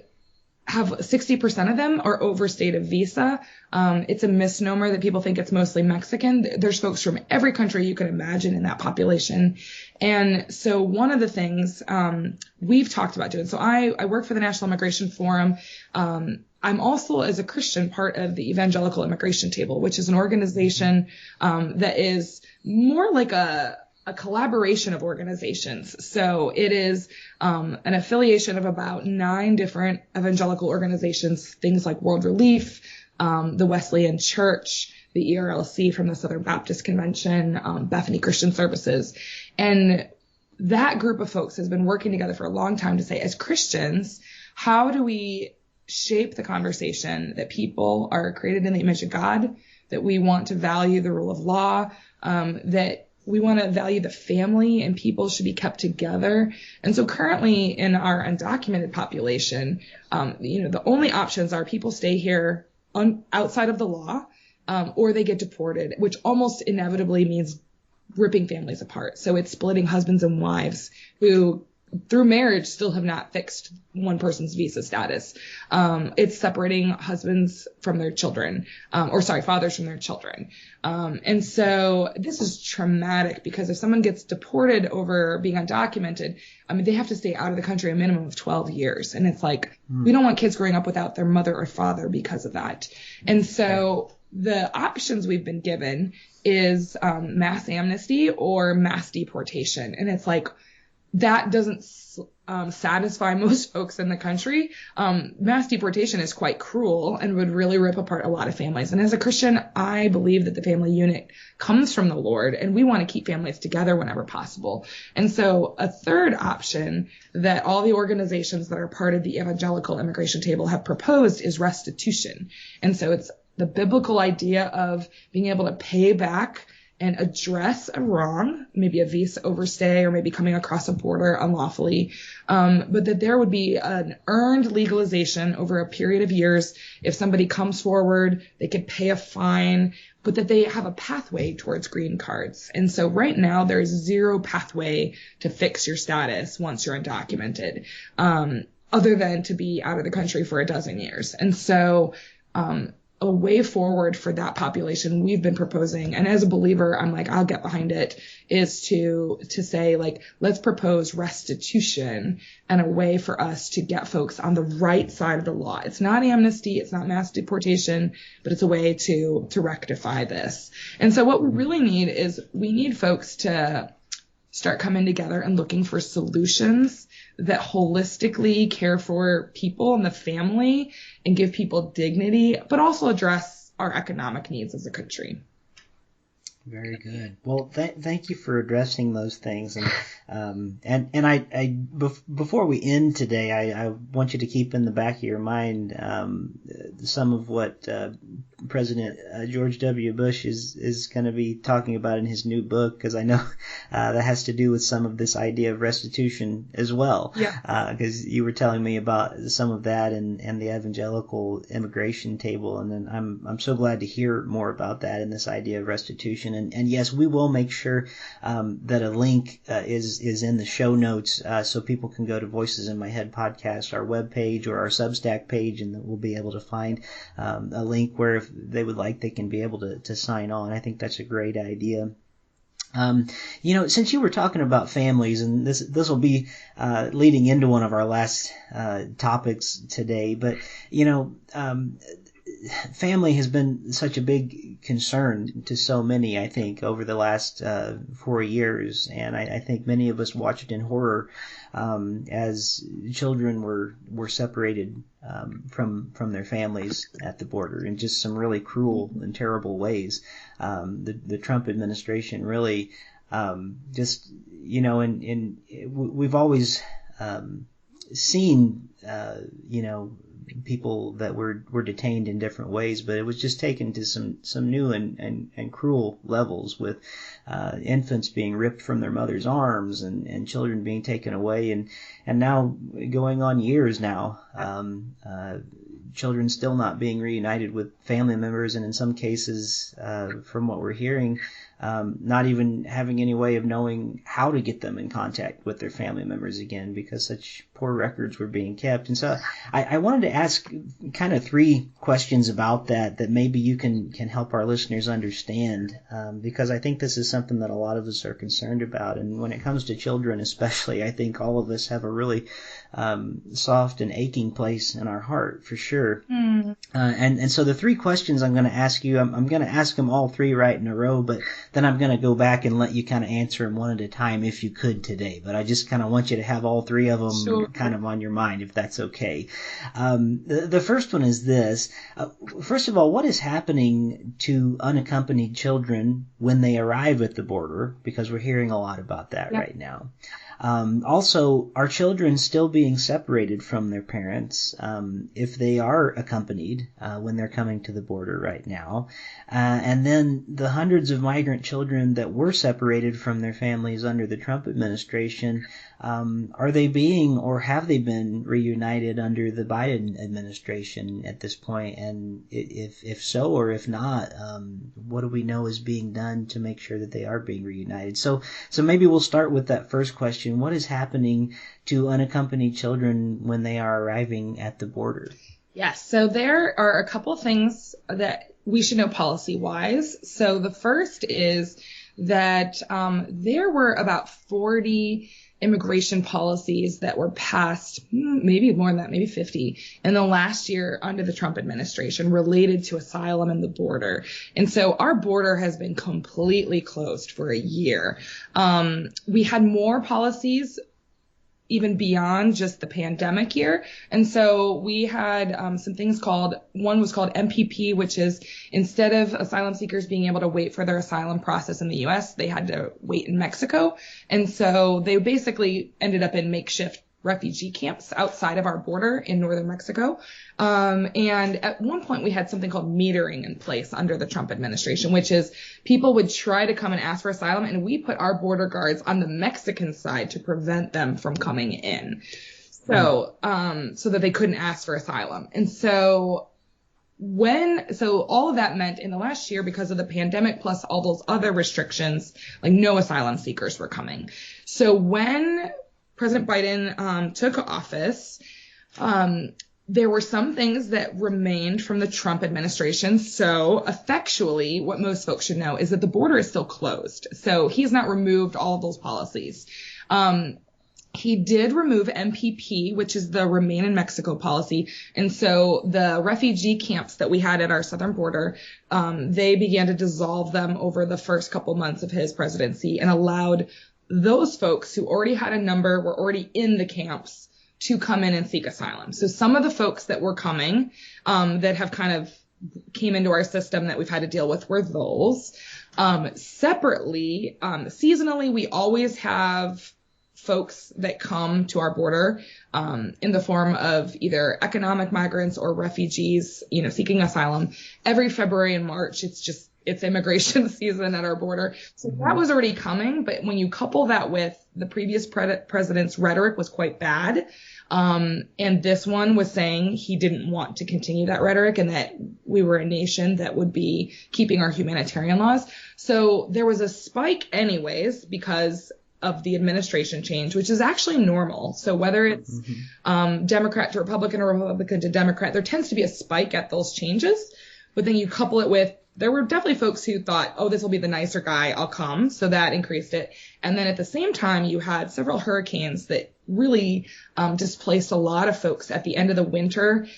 have 60% of them are overstayed a visa. It's a misnomer that people think it's mostly Mexican. There's folks from every country you can imagine in that population. And so one of the things we've talked about doing, so I work for the National Immigration Forum. I'm also, as a Christian, part of the Evangelical Immigration Table, which is an organization that is more like a a collaboration of organizations. So it is an affiliation of about 9 different evangelical organizations, things like World Relief, the Wesleyan Church, the ERLC from the Southern Baptist Convention, Bethany Christian Services. And that group of folks has been working together for a long time to say, as Christians, how do we shape the conversation that people are created in the image of God, that we want to value the rule of law, that we want to value the family and people should be kept together. And so currently in our undocumented population, the only options are people stay here outside of the law, or they get deported, which almost inevitably means ripping families apart. So it's splitting husbands and wives who through marriage still have not fixed one person's visa status. It's separating husbands from their children, fathers from their children. And so this is traumatic because if someone gets deported over being undocumented, they have to stay out of the country a minimum of 12 years. And it's like, we don't want kids growing up without their mother or father because of that. And so the options we've been given is mass amnesty or mass deportation. And it's like, that doesn't satisfy most folks in the country. Mass deportation is quite cruel and would really rip apart a lot of families. And as a Christian, I believe that the family unit comes from the Lord, and we want to keep families together whenever possible. And so a third option that all the organizations that are part of the evangelical immigration table have proposed is restitution. And so it's the biblical idea of being able to pay back and address a wrong, maybe a visa overstay or maybe coming across a border unlawfully, but that there would be an earned legalization over a period of years. If somebody comes forward, they could pay a fine, but that they have a pathway towards green cards. And so right now there's zero pathway to fix your status once you're undocumented, other than to be out of the country for a dozen years. And so a way forward for that population we've been proposing, and as a believer, I'm like, I'll get behind it, is to say, like, let's propose restitution and a way for us to get folks on the right side of the law. It's not amnesty, it's not mass deportation, but it's a way to rectify this. And so what we really need is we need folks to start coming together and looking for solutions that holistically care for people and the family and give people dignity, but also address our economic needs as a country. Very good. Well, thank you for addressing those things. And I before we end today, I want you to keep in the back of your mind some of what President George W. Bush is going to be talking about in his new book, because I know that has to do with some of this idea of restitution as well. Yeah. Because you were telling me about some of that and the evangelical immigration table, and then I'm so glad to hear more about that and this idea of restitution. And yes, we will make sure that a link is in the show notes, so people can go to Voices in My Head podcast, our webpage or our Substack page, and we'll be able to find a link where if they would like, they can be able to sign on. I think that's a great idea. Since you were talking about families, and this will be leading into one of our last topics today, but family has been such a big concern to so many, I think, over the last 4 years. And I think many of us watched in horror as children were separated from their families at the border in just some really cruel and terrible ways. The Trump administration really we've always seen, people that were detained in different ways, but it was just taken to some new and cruel levels, with infants being ripped from their mother's arms and children being taken away, and now going on years now, children still not being reunited with family members, and in some cases, from what we're hearing, not even having any way of knowing how to get them in contact with their family members again, because such poor records were being kept. And so I wanted to ask kind of 3 questions about that maybe you can help our listeners understand, because I think this is something that a lot of us are concerned about. And when it comes to children especially, I think all of us have a really soft and aching place in our heart, for sure. sure. And so the three questions I'm going to ask you, I'm going to ask them all three right in a row, but then I'm going to go back and let you kind of answer them one at a time if you could today. But I just kind of want you to have all three of them kind of on your mind, if that's okay. The first one is this. First of all, what is happening to unaccompanied children when they arrive at the border? Because we're hearing a lot about that right now. Also, are children still being separated from their parents if they are accompanied when they're coming to the border right now? And then the hundreds of migrant children that were separated from their families under the Trump administration, are they being or have they been reunited under the Biden administration at this point? And if so or if not, what do we know is being done to make sure that they are being reunited? So maybe we'll start with that first question. What is happening to unaccompanied children when they are arriving at the border? Yes, so there are a couple things that we should know policy-wise. So the first is that there were about 40 immigration policies that were passed, maybe more than that, maybe 50, in the last year under the Trump administration related to asylum and the border. And so our border has been completely closed for a year. We had more policies even beyond just the pandemic year. And so we had some things one was called MPP, which is instead of asylum seekers being able to wait for their asylum process in the U.S., they had to wait in Mexico. And so they basically ended up in makeshift refugee camps outside of our border in northern Mexico. And at one point we had something called metering in place under the Trump administration, which is people would try to come and ask for asylum, and we put our border guards on the Mexican side to prevent them from coming in. So that they couldn't ask for asylum. And so all of that meant in the last year, because of the pandemic plus all those other restrictions, like no asylum seekers were coming. So when President Biden took office, there were some things that remained from the Trump administration. So effectually, what most folks should know is that the border is still closed. So he's not removed all of those policies. He did remove MPP, which is the Remain in Mexico policy. And so the refugee camps that we had at our southern border, they began to dissolve them over the first couple months of his presidency and allowed those folks who already had a number, were already in the camps, to come in and seek asylum. So some of the folks that were coming, that have kind of came into our system that we've had to deal with were those. Separately, seasonally, we always have folks that come to our border in the form of either economic migrants or refugees, seeking asylum. Every February and March, it's immigration season at our border. So that was already coming. But when you couple that with the previous president's rhetoric was quite bad. And this one was saying he didn't want to continue that rhetoric and that we were a nation that would be keeping our humanitarian laws. So there was a spike anyways because of the administration change, which is actually normal. So whether it's Democrat to Republican or Republican to Democrat, there tends to be a spike at those changes. But then you couple it with, there were definitely folks who thought, oh, this will be the nicer guy, I'll come. So that increased it. And then at the same time, you had several hurricanes that really displaced a lot of folks at the end of the winter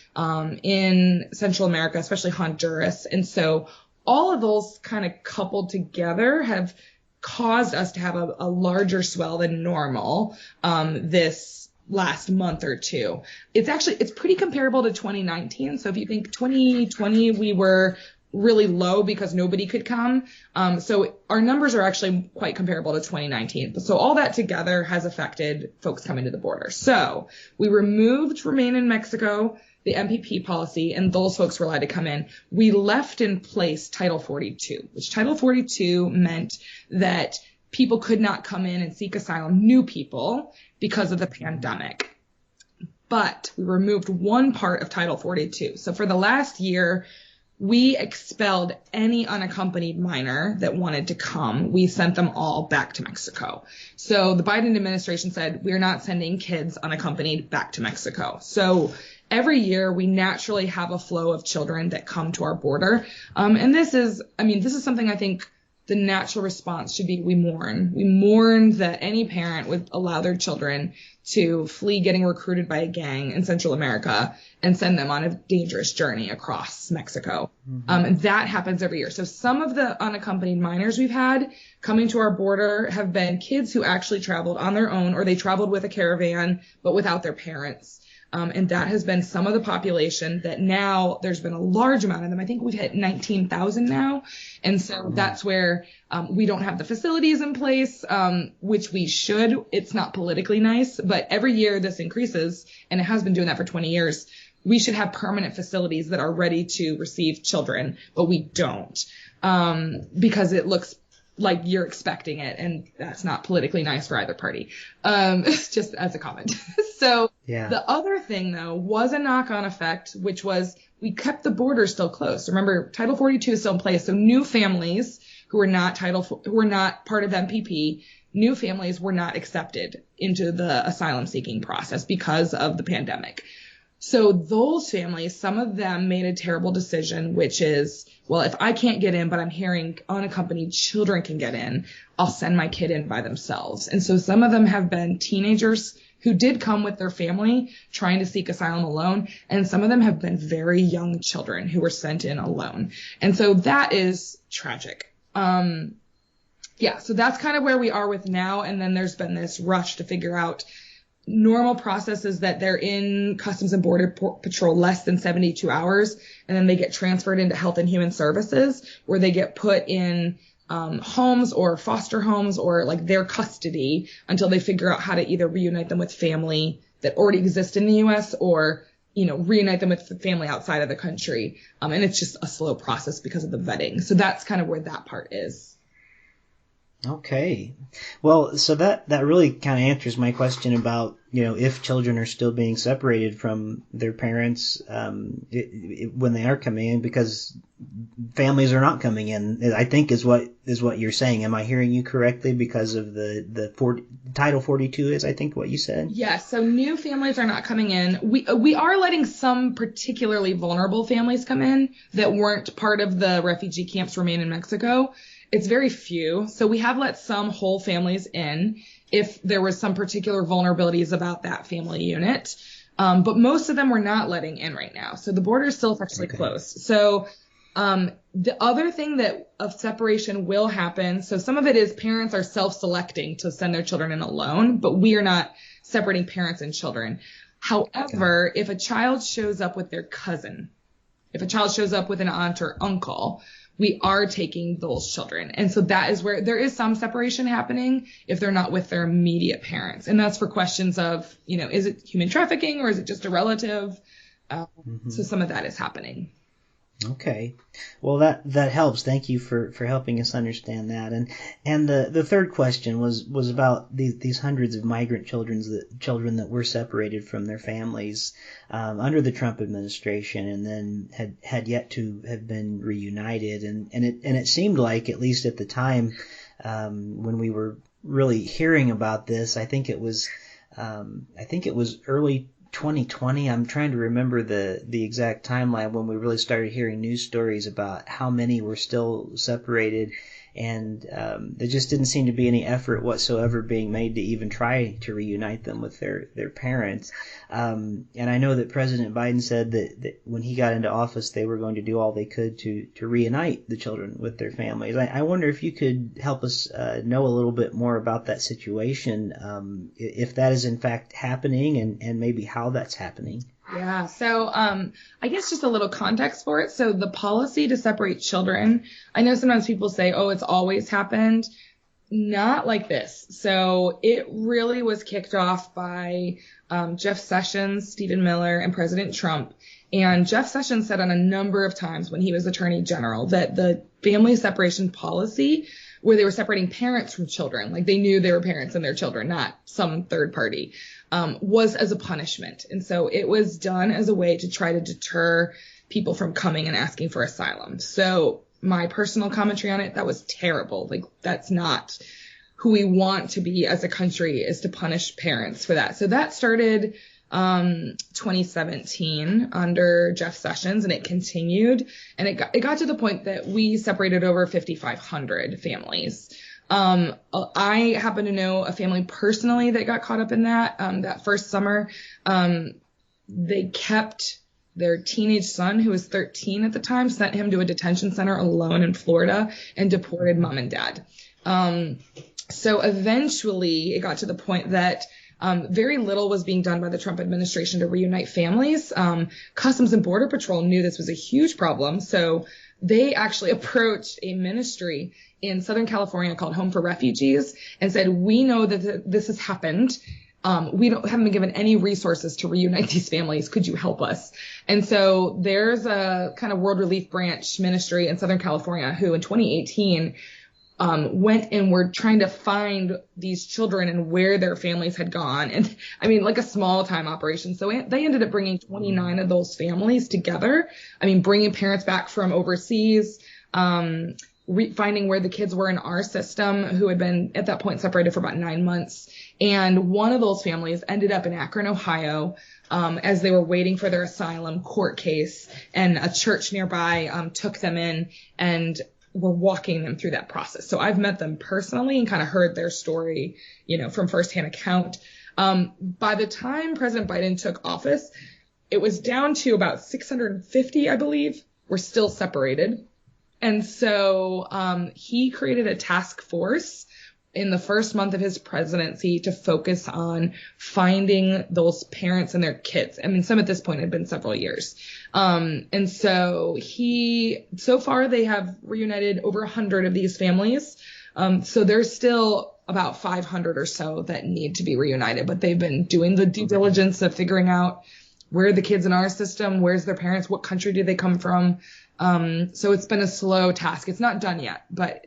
in Central America, especially Honduras. And so all of those kind of coupled together have caused us to have a larger swell than normal this last month or two. It's pretty comparable to 2019. So if you think 2020, we were really low because nobody could come. So our numbers are actually quite comparable to 2019. So all that together has affected folks coming to the border. So we removed Remain in Mexico, the MPP policy, and those folks were allowed to come in. We left in place Title 42, which Title 42 meant that people could not come in and seek asylum, new people, because of the pandemic. But we removed one part of Title 42. So for the last year, we expelled any unaccompanied minor that wanted to come. We sent them all back to Mexico. So the Biden administration said, we're not sending kids unaccompanied back to Mexico. So every year we naturally have a flow of children that come to our border. And this is something I think the natural response should be we mourn. We mourn that any parent would allow their children to flee getting recruited by a gang in Central America and send them on a dangerous journey across Mexico. And that happens every year. So some of the unaccompanied minors we've had coming to our border have been kids who actually traveled on their own, or they traveled with a caravan, but without their parents. And that has been some of the population that now there's been a large amount of them. I think we've hit 19,000 now. And so that's where we don't have the facilities in place, which we should. It's not politically nice, but every year this increases, and it has been doing that for 20 years. We should have permanent facilities that are ready to receive children, but we don't, because it looks like you're expecting it, and that's not politically nice for either party. Just as a comment. So the other thing, though, was a knock-on effect, which was we kept the border still closed. Remember, Title 42 is still in place, so new families who were not part of MPP, new families were not accepted into the asylum-seeking process because of the pandemic. So those families, some of them made a terrible decision, which is, well, if I can't get in, but I'm hearing unaccompanied children can get in, I'll send my kid in by themselves. And so some of them have been teenagers who did come with their family trying to seek asylum alone. And some of them have been very young children who were sent in alone. And so that is tragic. So that's kind of where we are with now. And then there's been this rush to figure out normal process is that they're in Customs and Border Patrol less than 72 hours, and then they get transferred into Health and Human Services, where they get put in homes or foster homes or like their custody until they figure out how to either reunite them with family that already exist in the U.S. or, reunite them with family outside of the country. And it's just a slow process because of the vetting. So that's kind of where that part is. Okay. Well, so that really kind of answers my question about, if children are still being separated from their parents when they are coming in, because families are not coming in, I think is what you're saying. Am I hearing you correctly? Because of the Title 42 is, I think, what you said? Yes. So new families are not coming in. We are letting some particularly vulnerable families come in that weren't part of the refugee camps remain in Mexico. It's very few. So we have let some whole families in if there was some particular vulnerabilities about that family unit. But most of them we're not letting in right now. So the border is still effectively closed. So the other thing that of separation will happen. So some of it is parents are self-selecting to send their children in alone, but we are not separating parents and children. However, if a child shows up with their cousin, if a child shows up with an aunt or uncle, we are taking those children. And so that is where there is some separation happening if they're not with their immediate parents. And that's for questions of, is it human trafficking or is it just a relative? So some of that is happening. Okay. Well, that helps. Thank you for helping us understand that. And the third question was about these hundreds of migrant children that were separated from their families under the Trump administration, and then had yet to have been reunited. And it seemed like, at least at the time when we were really hearing about this, I think it was early 2020. I'm trying to remember the exact timeline when we really started hearing news stories about how many were still separated, and there just didn't seem to be any effort whatsoever being made to even try to reunite them with their parents. And I know that President Biden said that when he got into office, they were going to do all they could to reunite the children with their families. I wonder if you could help us know a little bit more about that situation, if that is in fact happening, and maybe how that's happening. Yeah. So I guess just a little context for it. So the policy to separate children, I know sometimes people say, oh, it's always happened. Not like this. So it really was kicked off by Jeff Sessions, Stephen Miller, and President Trump. And Jeff Sessions said on a number of times when he was Attorney General that the family separation policy, where they were separating parents from children, like they knew they were parents and their children, not some third party, was as a punishment. And so it was done as a way to try to deter people from coming and asking for asylum. So my personal commentary on it, that was terrible. Like, that's not who we want to be as a country, is to punish parents for that. So that started 2017 under Jeff Sessions, and it continued. And it got to the point that we separated over 5,500 families. I happen to know a family personally that got caught up in that first summer. They kept their teenage son, who was 13 at the time, sent him to a detention center alone in Florida and deported mom and dad. So eventually it got to the point that very little was being done by the Trump administration to reunite families. Customs and Border Patrol knew this was a huge problem, so they actually approached a ministry in Southern California called Home for Refugees and said, we know that this has happened. We haven't been given any resources to reunite these families. Could you help us? And so there's a kind of World Relief Branch ministry in Southern California who in 2018 went and were trying to find these children and where their families had gone. And I mean, like a small time operation. So they ended up bringing 29 of those families together. I mean, bringing parents back from overseas, finding where the kids were in our system who had been at that point separated for about 9 months. And one of those families ended up in Akron, Ohio, as they were waiting for their asylum court case, and a church nearby took them in and were walking them through that process. So I've met them personally and kind of heard their story, from firsthand account. By the time President Biden took office, it was down to about 650, I believe, were still separated. And so he created a task force in the first month of his presidency to focus on finding those parents and their kids. I mean, some at this point had been several years. And so so far they have reunited over 100 of these families. So there's still about 500 or so that need to be reunited, but they've been doing the due diligence of figuring out where are the kids in our system, where's their parents, what country do they come from. So it's been a slow task. It's not done yet, but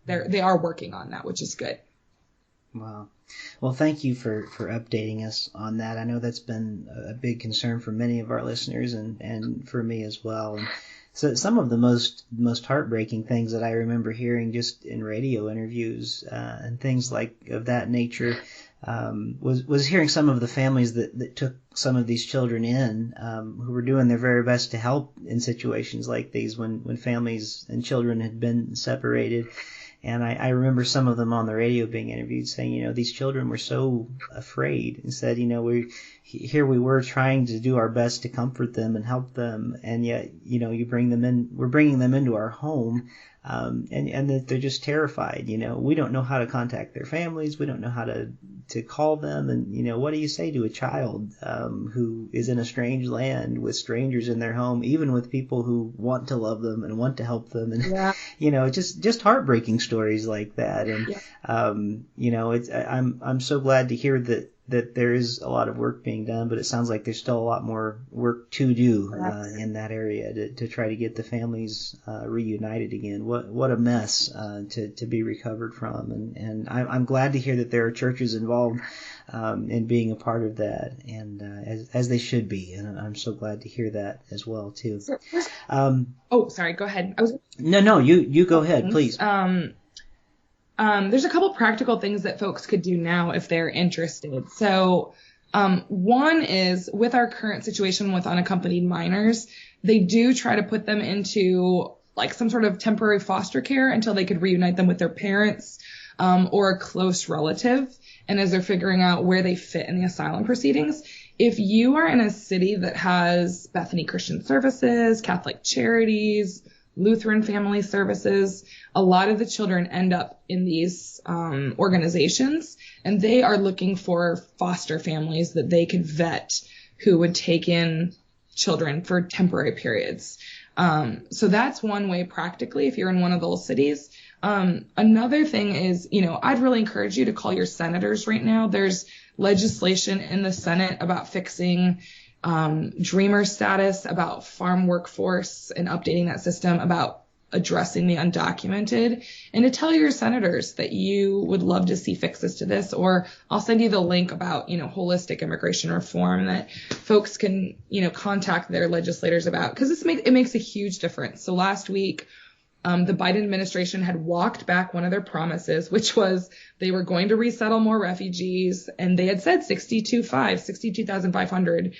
they are working on that, which is good. Wow. Well, thank you for updating us on that. I know that's been a big concern for many of our listeners and for me as well. And so some of the most heartbreaking things that I remember hearing just in radio interviews and things like of that nature was hearing some of the families that took some of these children in who were doing their very best to help in situations like these when families and children had been separated. And I remember some of them on the radio being interviewed saying, these children were so afraid and said, we were trying to do our best to comfort them and help them. And yet, you bring them in, we're bringing them into our home. And that they're just terrified. We don't know how to contact their families. We don't know how to call them. And, what do you say to a child who is in a strange land with strangers in their home, even with people who want to love them and want to help them? And, yeah. Just heartbreaking stories like that. And, I'm so glad to hear that there is a lot of work being done, but it sounds like there's still a lot more work to do in that area to try to get the families reunited again. What a mess to be recovered from, and I'm glad to hear that there are churches involved in being a part of that, and as they should be, and I'm so glad to hear that as well too. Sorry, go ahead. No, you go ahead, please. There's a couple practical things that folks could do now if they're interested. So one is with our current situation with unaccompanied minors, they do try to put them into like some sort of temporary foster care until they could reunite them with their parents or a close relative. And as they're figuring out where they fit in the asylum proceedings, if you are in a city that has Bethany Christian Services, Catholic Charities, Lutheran Family Services, a lot of the children end up in these organizations, and they are looking for foster families that they could vet who would take in children for temporary periods. So that's one way practically if you're in one of those cities. Another thing is, I'd really encourage you to call your senators right now. There's legislation in the Senate about fixing dreamer status, about farm workforce and updating that system, about addressing the undocumented, and to tell your senators that you would love to see fixes to this. Or I'll send you the link about, holistic immigration reform that folks can, contact their legislators about, because it makes a huge difference. So last week, The Biden administration had walked back one of their promises, which was they were going to resettle more refugees. And they had said 62,500,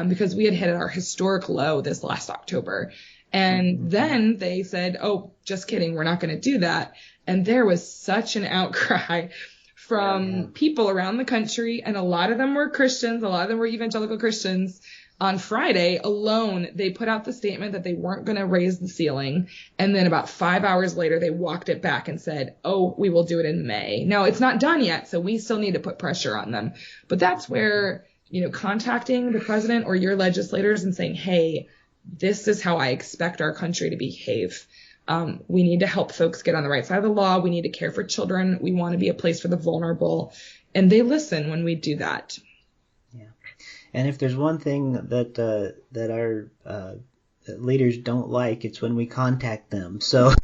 because we had hit our historic low this last October. And then they said, oh, just kidding, we're not going to do that. And there was such an outcry from people around the country, and a lot of them were Christians, a lot of them were evangelical Christians. On Friday alone, they put out the statement that they weren't going to raise the ceiling. And then about 5 hours later, they walked it back and said, oh, we will do it in May. Now, it's not done yet, so we still need to put pressure on them. But that's where, contacting the president or your legislators and saying, hey, this is how I expect our country to behave. We need to help folks get on the right side of the law. We need to care for children. We want to be a place for the vulnerable. And they listen when we do that. Yeah. And if there's one thing that our leaders don't like, it's when we contact them. So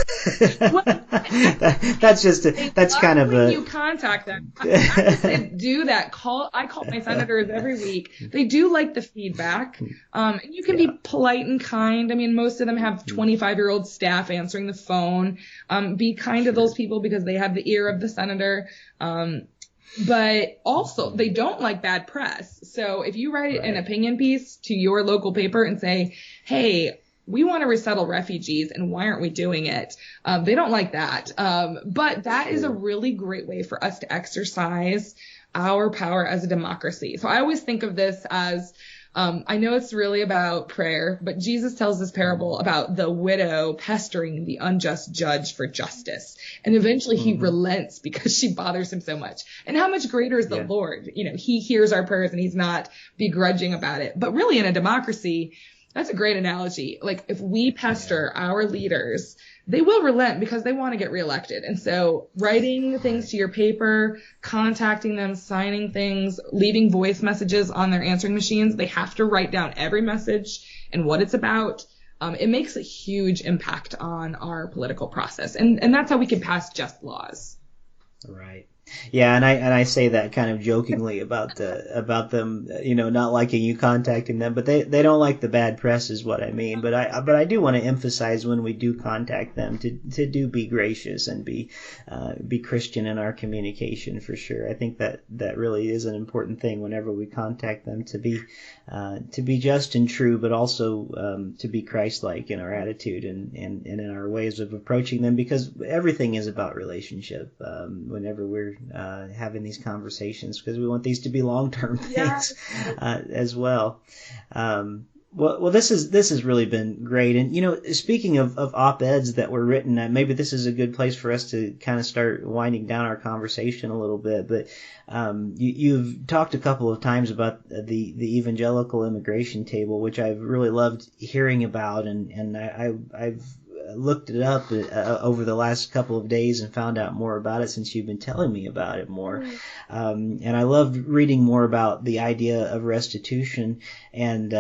that's kind of a. You contact them. They do that. I call my senators every week. They do like the feedback. And you can be polite and kind. I mean, most of them have 25-year-old staff answering the phone. Be kind to those people because they have the ear of the senator. But also, they don't like bad press. So if you write an opinion piece to your local paper and say, hey, we want to resettle refugees, and why aren't we doing it? They don't like that. But that is a really great way for us to exercise our power as a democracy. So I always think of this as, I know it's really about prayer, but Jesus tells this parable about the widow pestering the unjust judge for justice. And eventually he relents because she bothers him so much. And how much greater is the Lord? He hears our prayers and he's not begrudging about it. But really in a democracy, that's a great analogy. Like if we pester our leaders, they will relent because they want to get reelected. And so writing things to your paper, contacting them, signing things, leaving voice messages on their answering machines, they have to write down every message and what it's about. It makes a huge impact on our political process. And that's how we can pass just laws. Right. Yeah, and I say that kind of jokingly about them, not liking you contacting them, but they don't like the bad press is what I mean. But I do want to emphasize when we do contact them to do be gracious and be Christian in our communication for sure. I think that really is an important thing whenever we contact them, to be just and true, but also to be Christ-like in our attitude and in our ways of approaching them, because everything is about relationship whenever we're having these conversations, because we want these to be long-term things as well. Well, this has really been great. And, speaking of op-eds that were written, maybe this is a good place for us to kind of start winding down our conversation a little bit. But you've talked a couple of times about the evangelical immigration table, which I've really loved hearing about. And I've looked it up over the last couple of days and found out more about it since you've been telling me about it more. And I loved reading more about the idea of restitution, and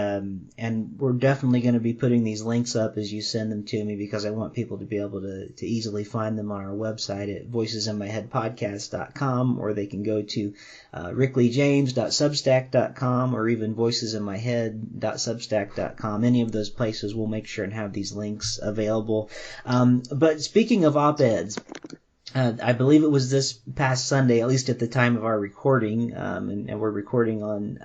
we're definitely going to be putting these links up as you send them to me, because I want people to be able to easily find them on our website at voicesinmyheadpodcast.com, or they can go to rickleyjames.substack.com, or even voicesinmyhead.substack.com. Any of those places, we'll make sure and have these links available. But speaking of op-eds, I believe it was this past Sunday, at least at the time of our recording, and we're recording on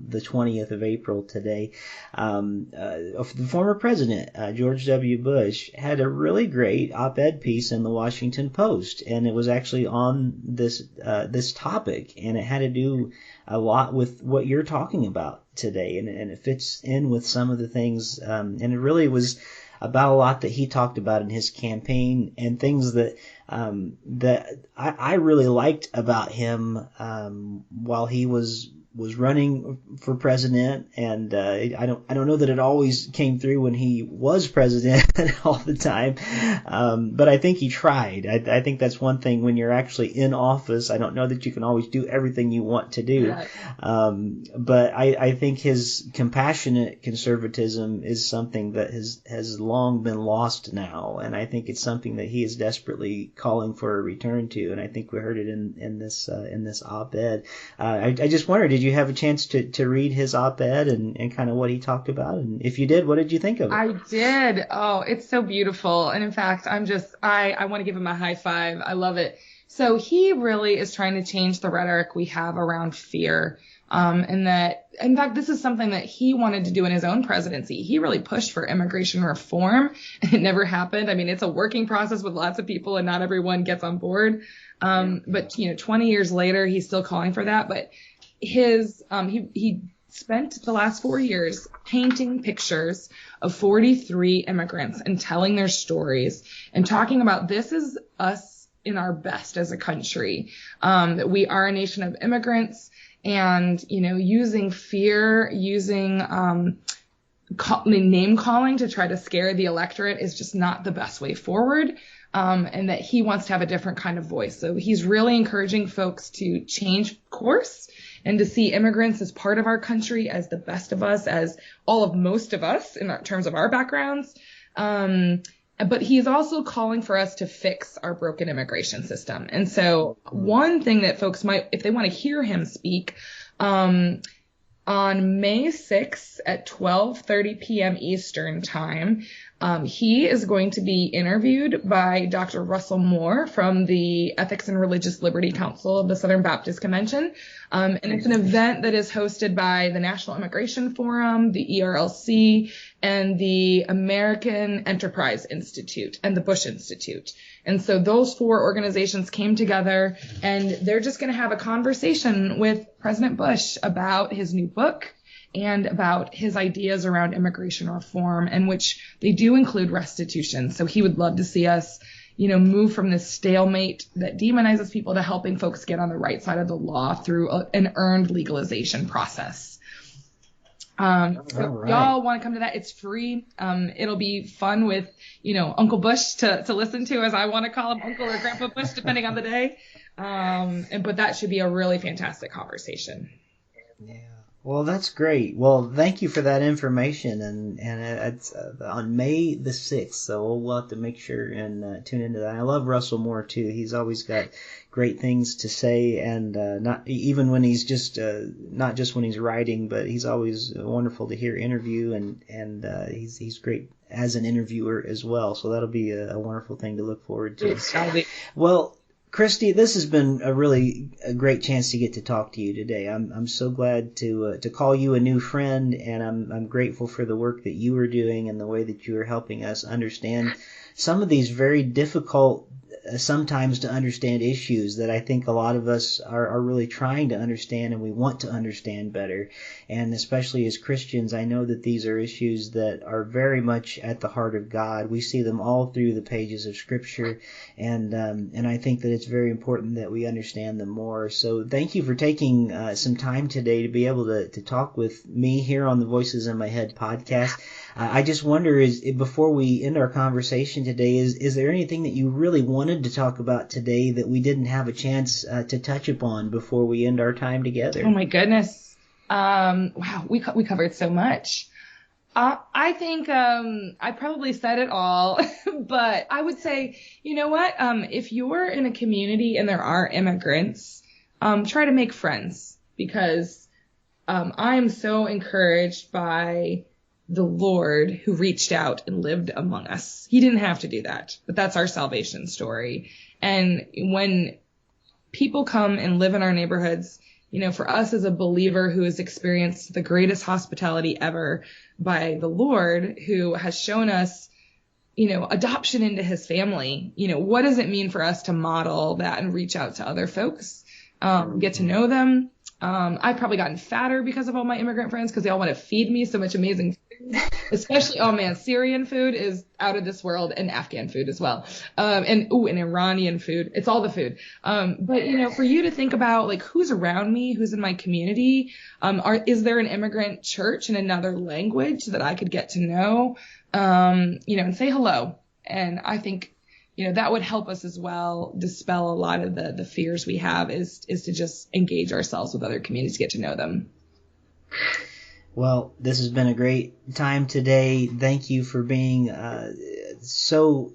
the 20th of April today. The former president, George W. Bush, had a really great op-ed piece in the Washington Post, and it was actually on this topic, and it had to do a lot with what you're talking about today, and it fits in with some of the things, and it really was about a lot that he talked about in his campaign, and things that I really liked about him while he was running for president, and I don't know that it always came through when he was president all the time, but I think he tried. I think that's one thing when you're actually in office. I don't know that you can always do everything you want to do, but I think his compassionate conservatism is something that has long been lost now, and I think it's something that he is desperately calling for a return to, and I think we heard it in this op-ed. I just wondered, did you have a chance to read his op-ed and kind of what he talked about? And if you did, what did you think of it? I did. Oh, it's so beautiful. And in fact, I want to give him a high five. I love it. So he really is trying to change the rhetoric we have around fear. And that, in fact, this is something that he wanted to do in his own presidency. He really pushed for immigration reform, and it never happened. I mean, it's a working process with lots of people, and not everyone gets on board. But 20 years later, he's still calling for that. But he spent the last 4 years painting pictures of 43 immigrants and telling their stories and talking about this is us in our best as a country, that we are a nation of immigrants, and, using fear, using name calling to try to scare the electorate is just not the best way forward. And that he wants to have a different kind of voice. So he's really encouraging folks to change course and to see immigrants as part of our country, as the best of us, as most of us in terms of our backgrounds. But he's also calling for us to fix our broken immigration system. And so one thing that folks might, if they want to hear him speak, on May 6th at 12:30 p.m. Eastern time, he is going to be interviewed by Dr. Russell Moore from the Ethics and Religious Liberty Council of the Southern Baptist Convention. And it's an event that is hosted by the National Immigration Forum, the ERLC, and the American Enterprise Institute and the Bush Institute. And so those four organizations came together, and they're just going to have a conversation with President Bush about his new book and about his ideas around immigration reform, in which they do include restitution. So he would love to see us, move from this stalemate that demonizes people to helping folks get on the right side of the law through an earned legalization process. So y'all want to come to that? It's free. It'll be fun with, Uncle Bush to listen to, as I want to call him, Uncle or Grandpa Bush, depending on the day. But that should be a really fantastic conversation. Yeah. Well, that's great. Well, thank you for that information, and it's on May the 6th, so we'll have to make sure and tune into that. I love Russell Moore too. He's always got great things to say, and not even when he's just not just when he's writing, but he's always wonderful to hear interview, and he's great as an interviewer as well. So that'll be a wonderful thing to look forward to. Well, Christy, this has been a great chance to get to talk to you today. I'm so glad to call you a new friend, and I'm grateful for the work that you are doing and the way that you are helping us understand some of these very difficult, sometimes to understand issues that I think a lot of us are really trying to understand, and we want to understand better. And especially as Christians, I know that these are issues that are very much at the heart of God. We see them all through the pages of Scripture, and I think that it's very important that we understand them more. So thank you for taking some time today to be able to talk with me here on the Voices in My Head podcast. I just wonder, before we end our conversation today, is there anything that you really wanted to talk about today that we didn't have a chance to touch upon before we end our time together? Oh my goodness. Wow, we covered so much. I think I probably said it all, but I would say, you know what? If you're in a community and there are immigrants, try to make friends, because I am so encouraged by the Lord who reached out and lived among us. He didn't have to do that, but that's our salvation story. And when people come and live in our neighborhoods, for us as a believer who has experienced the greatest hospitality ever by the Lord, who has shown us, adoption into his family, what does it mean for us to model that and reach out to other folks, get to know them? I've probably gotten fatter because of all my immigrant friends, because they all want to feed me so much amazing food, especially, oh man, Syrian food is out of this world, and Afghan food as well. And Iranian food. It's all the food. But, for you to think about like who's around me, who's in my community, is there an immigrant church in another language that I could get to know, and say hello. And I think, that would help us as well dispel a lot of the fears we have, is to just engage ourselves with other communities, get to know them. Well, this has been a great time today. Thank you for being so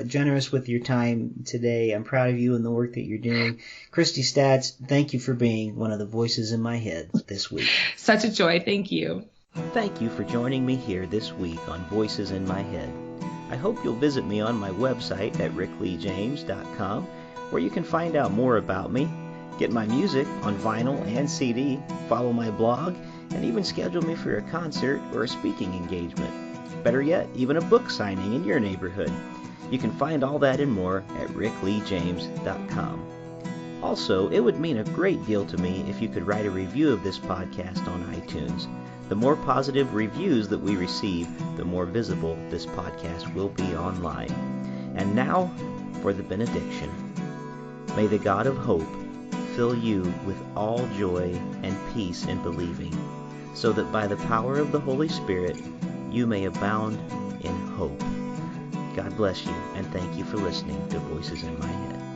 generous with your time today. I'm proud of you and the work that you're doing. Christy Staats, thank you for being one of the voices in my head this week. Such a joy. Thank you. Thank you for joining me here this week on Voices in My Head. I hope you'll visit me on my website at rickleejames.com, where you can find out more about me, get my music on vinyl and CD, follow my blog, and even schedule me for a concert or a speaking engagement. Better yet, even a book signing in your neighborhood. You can find all that and more at rickleejames.com. Also, it would mean a great deal to me if you could write a review of this podcast on iTunes. The more positive reviews that we receive, the more visible this podcast will be online. And now for the benediction. May the God of hope fill you with all joy and peace in believing, so that by the power of the Holy Spirit you may abound in hope. God bless you, and thank you for listening to Voices in My Head.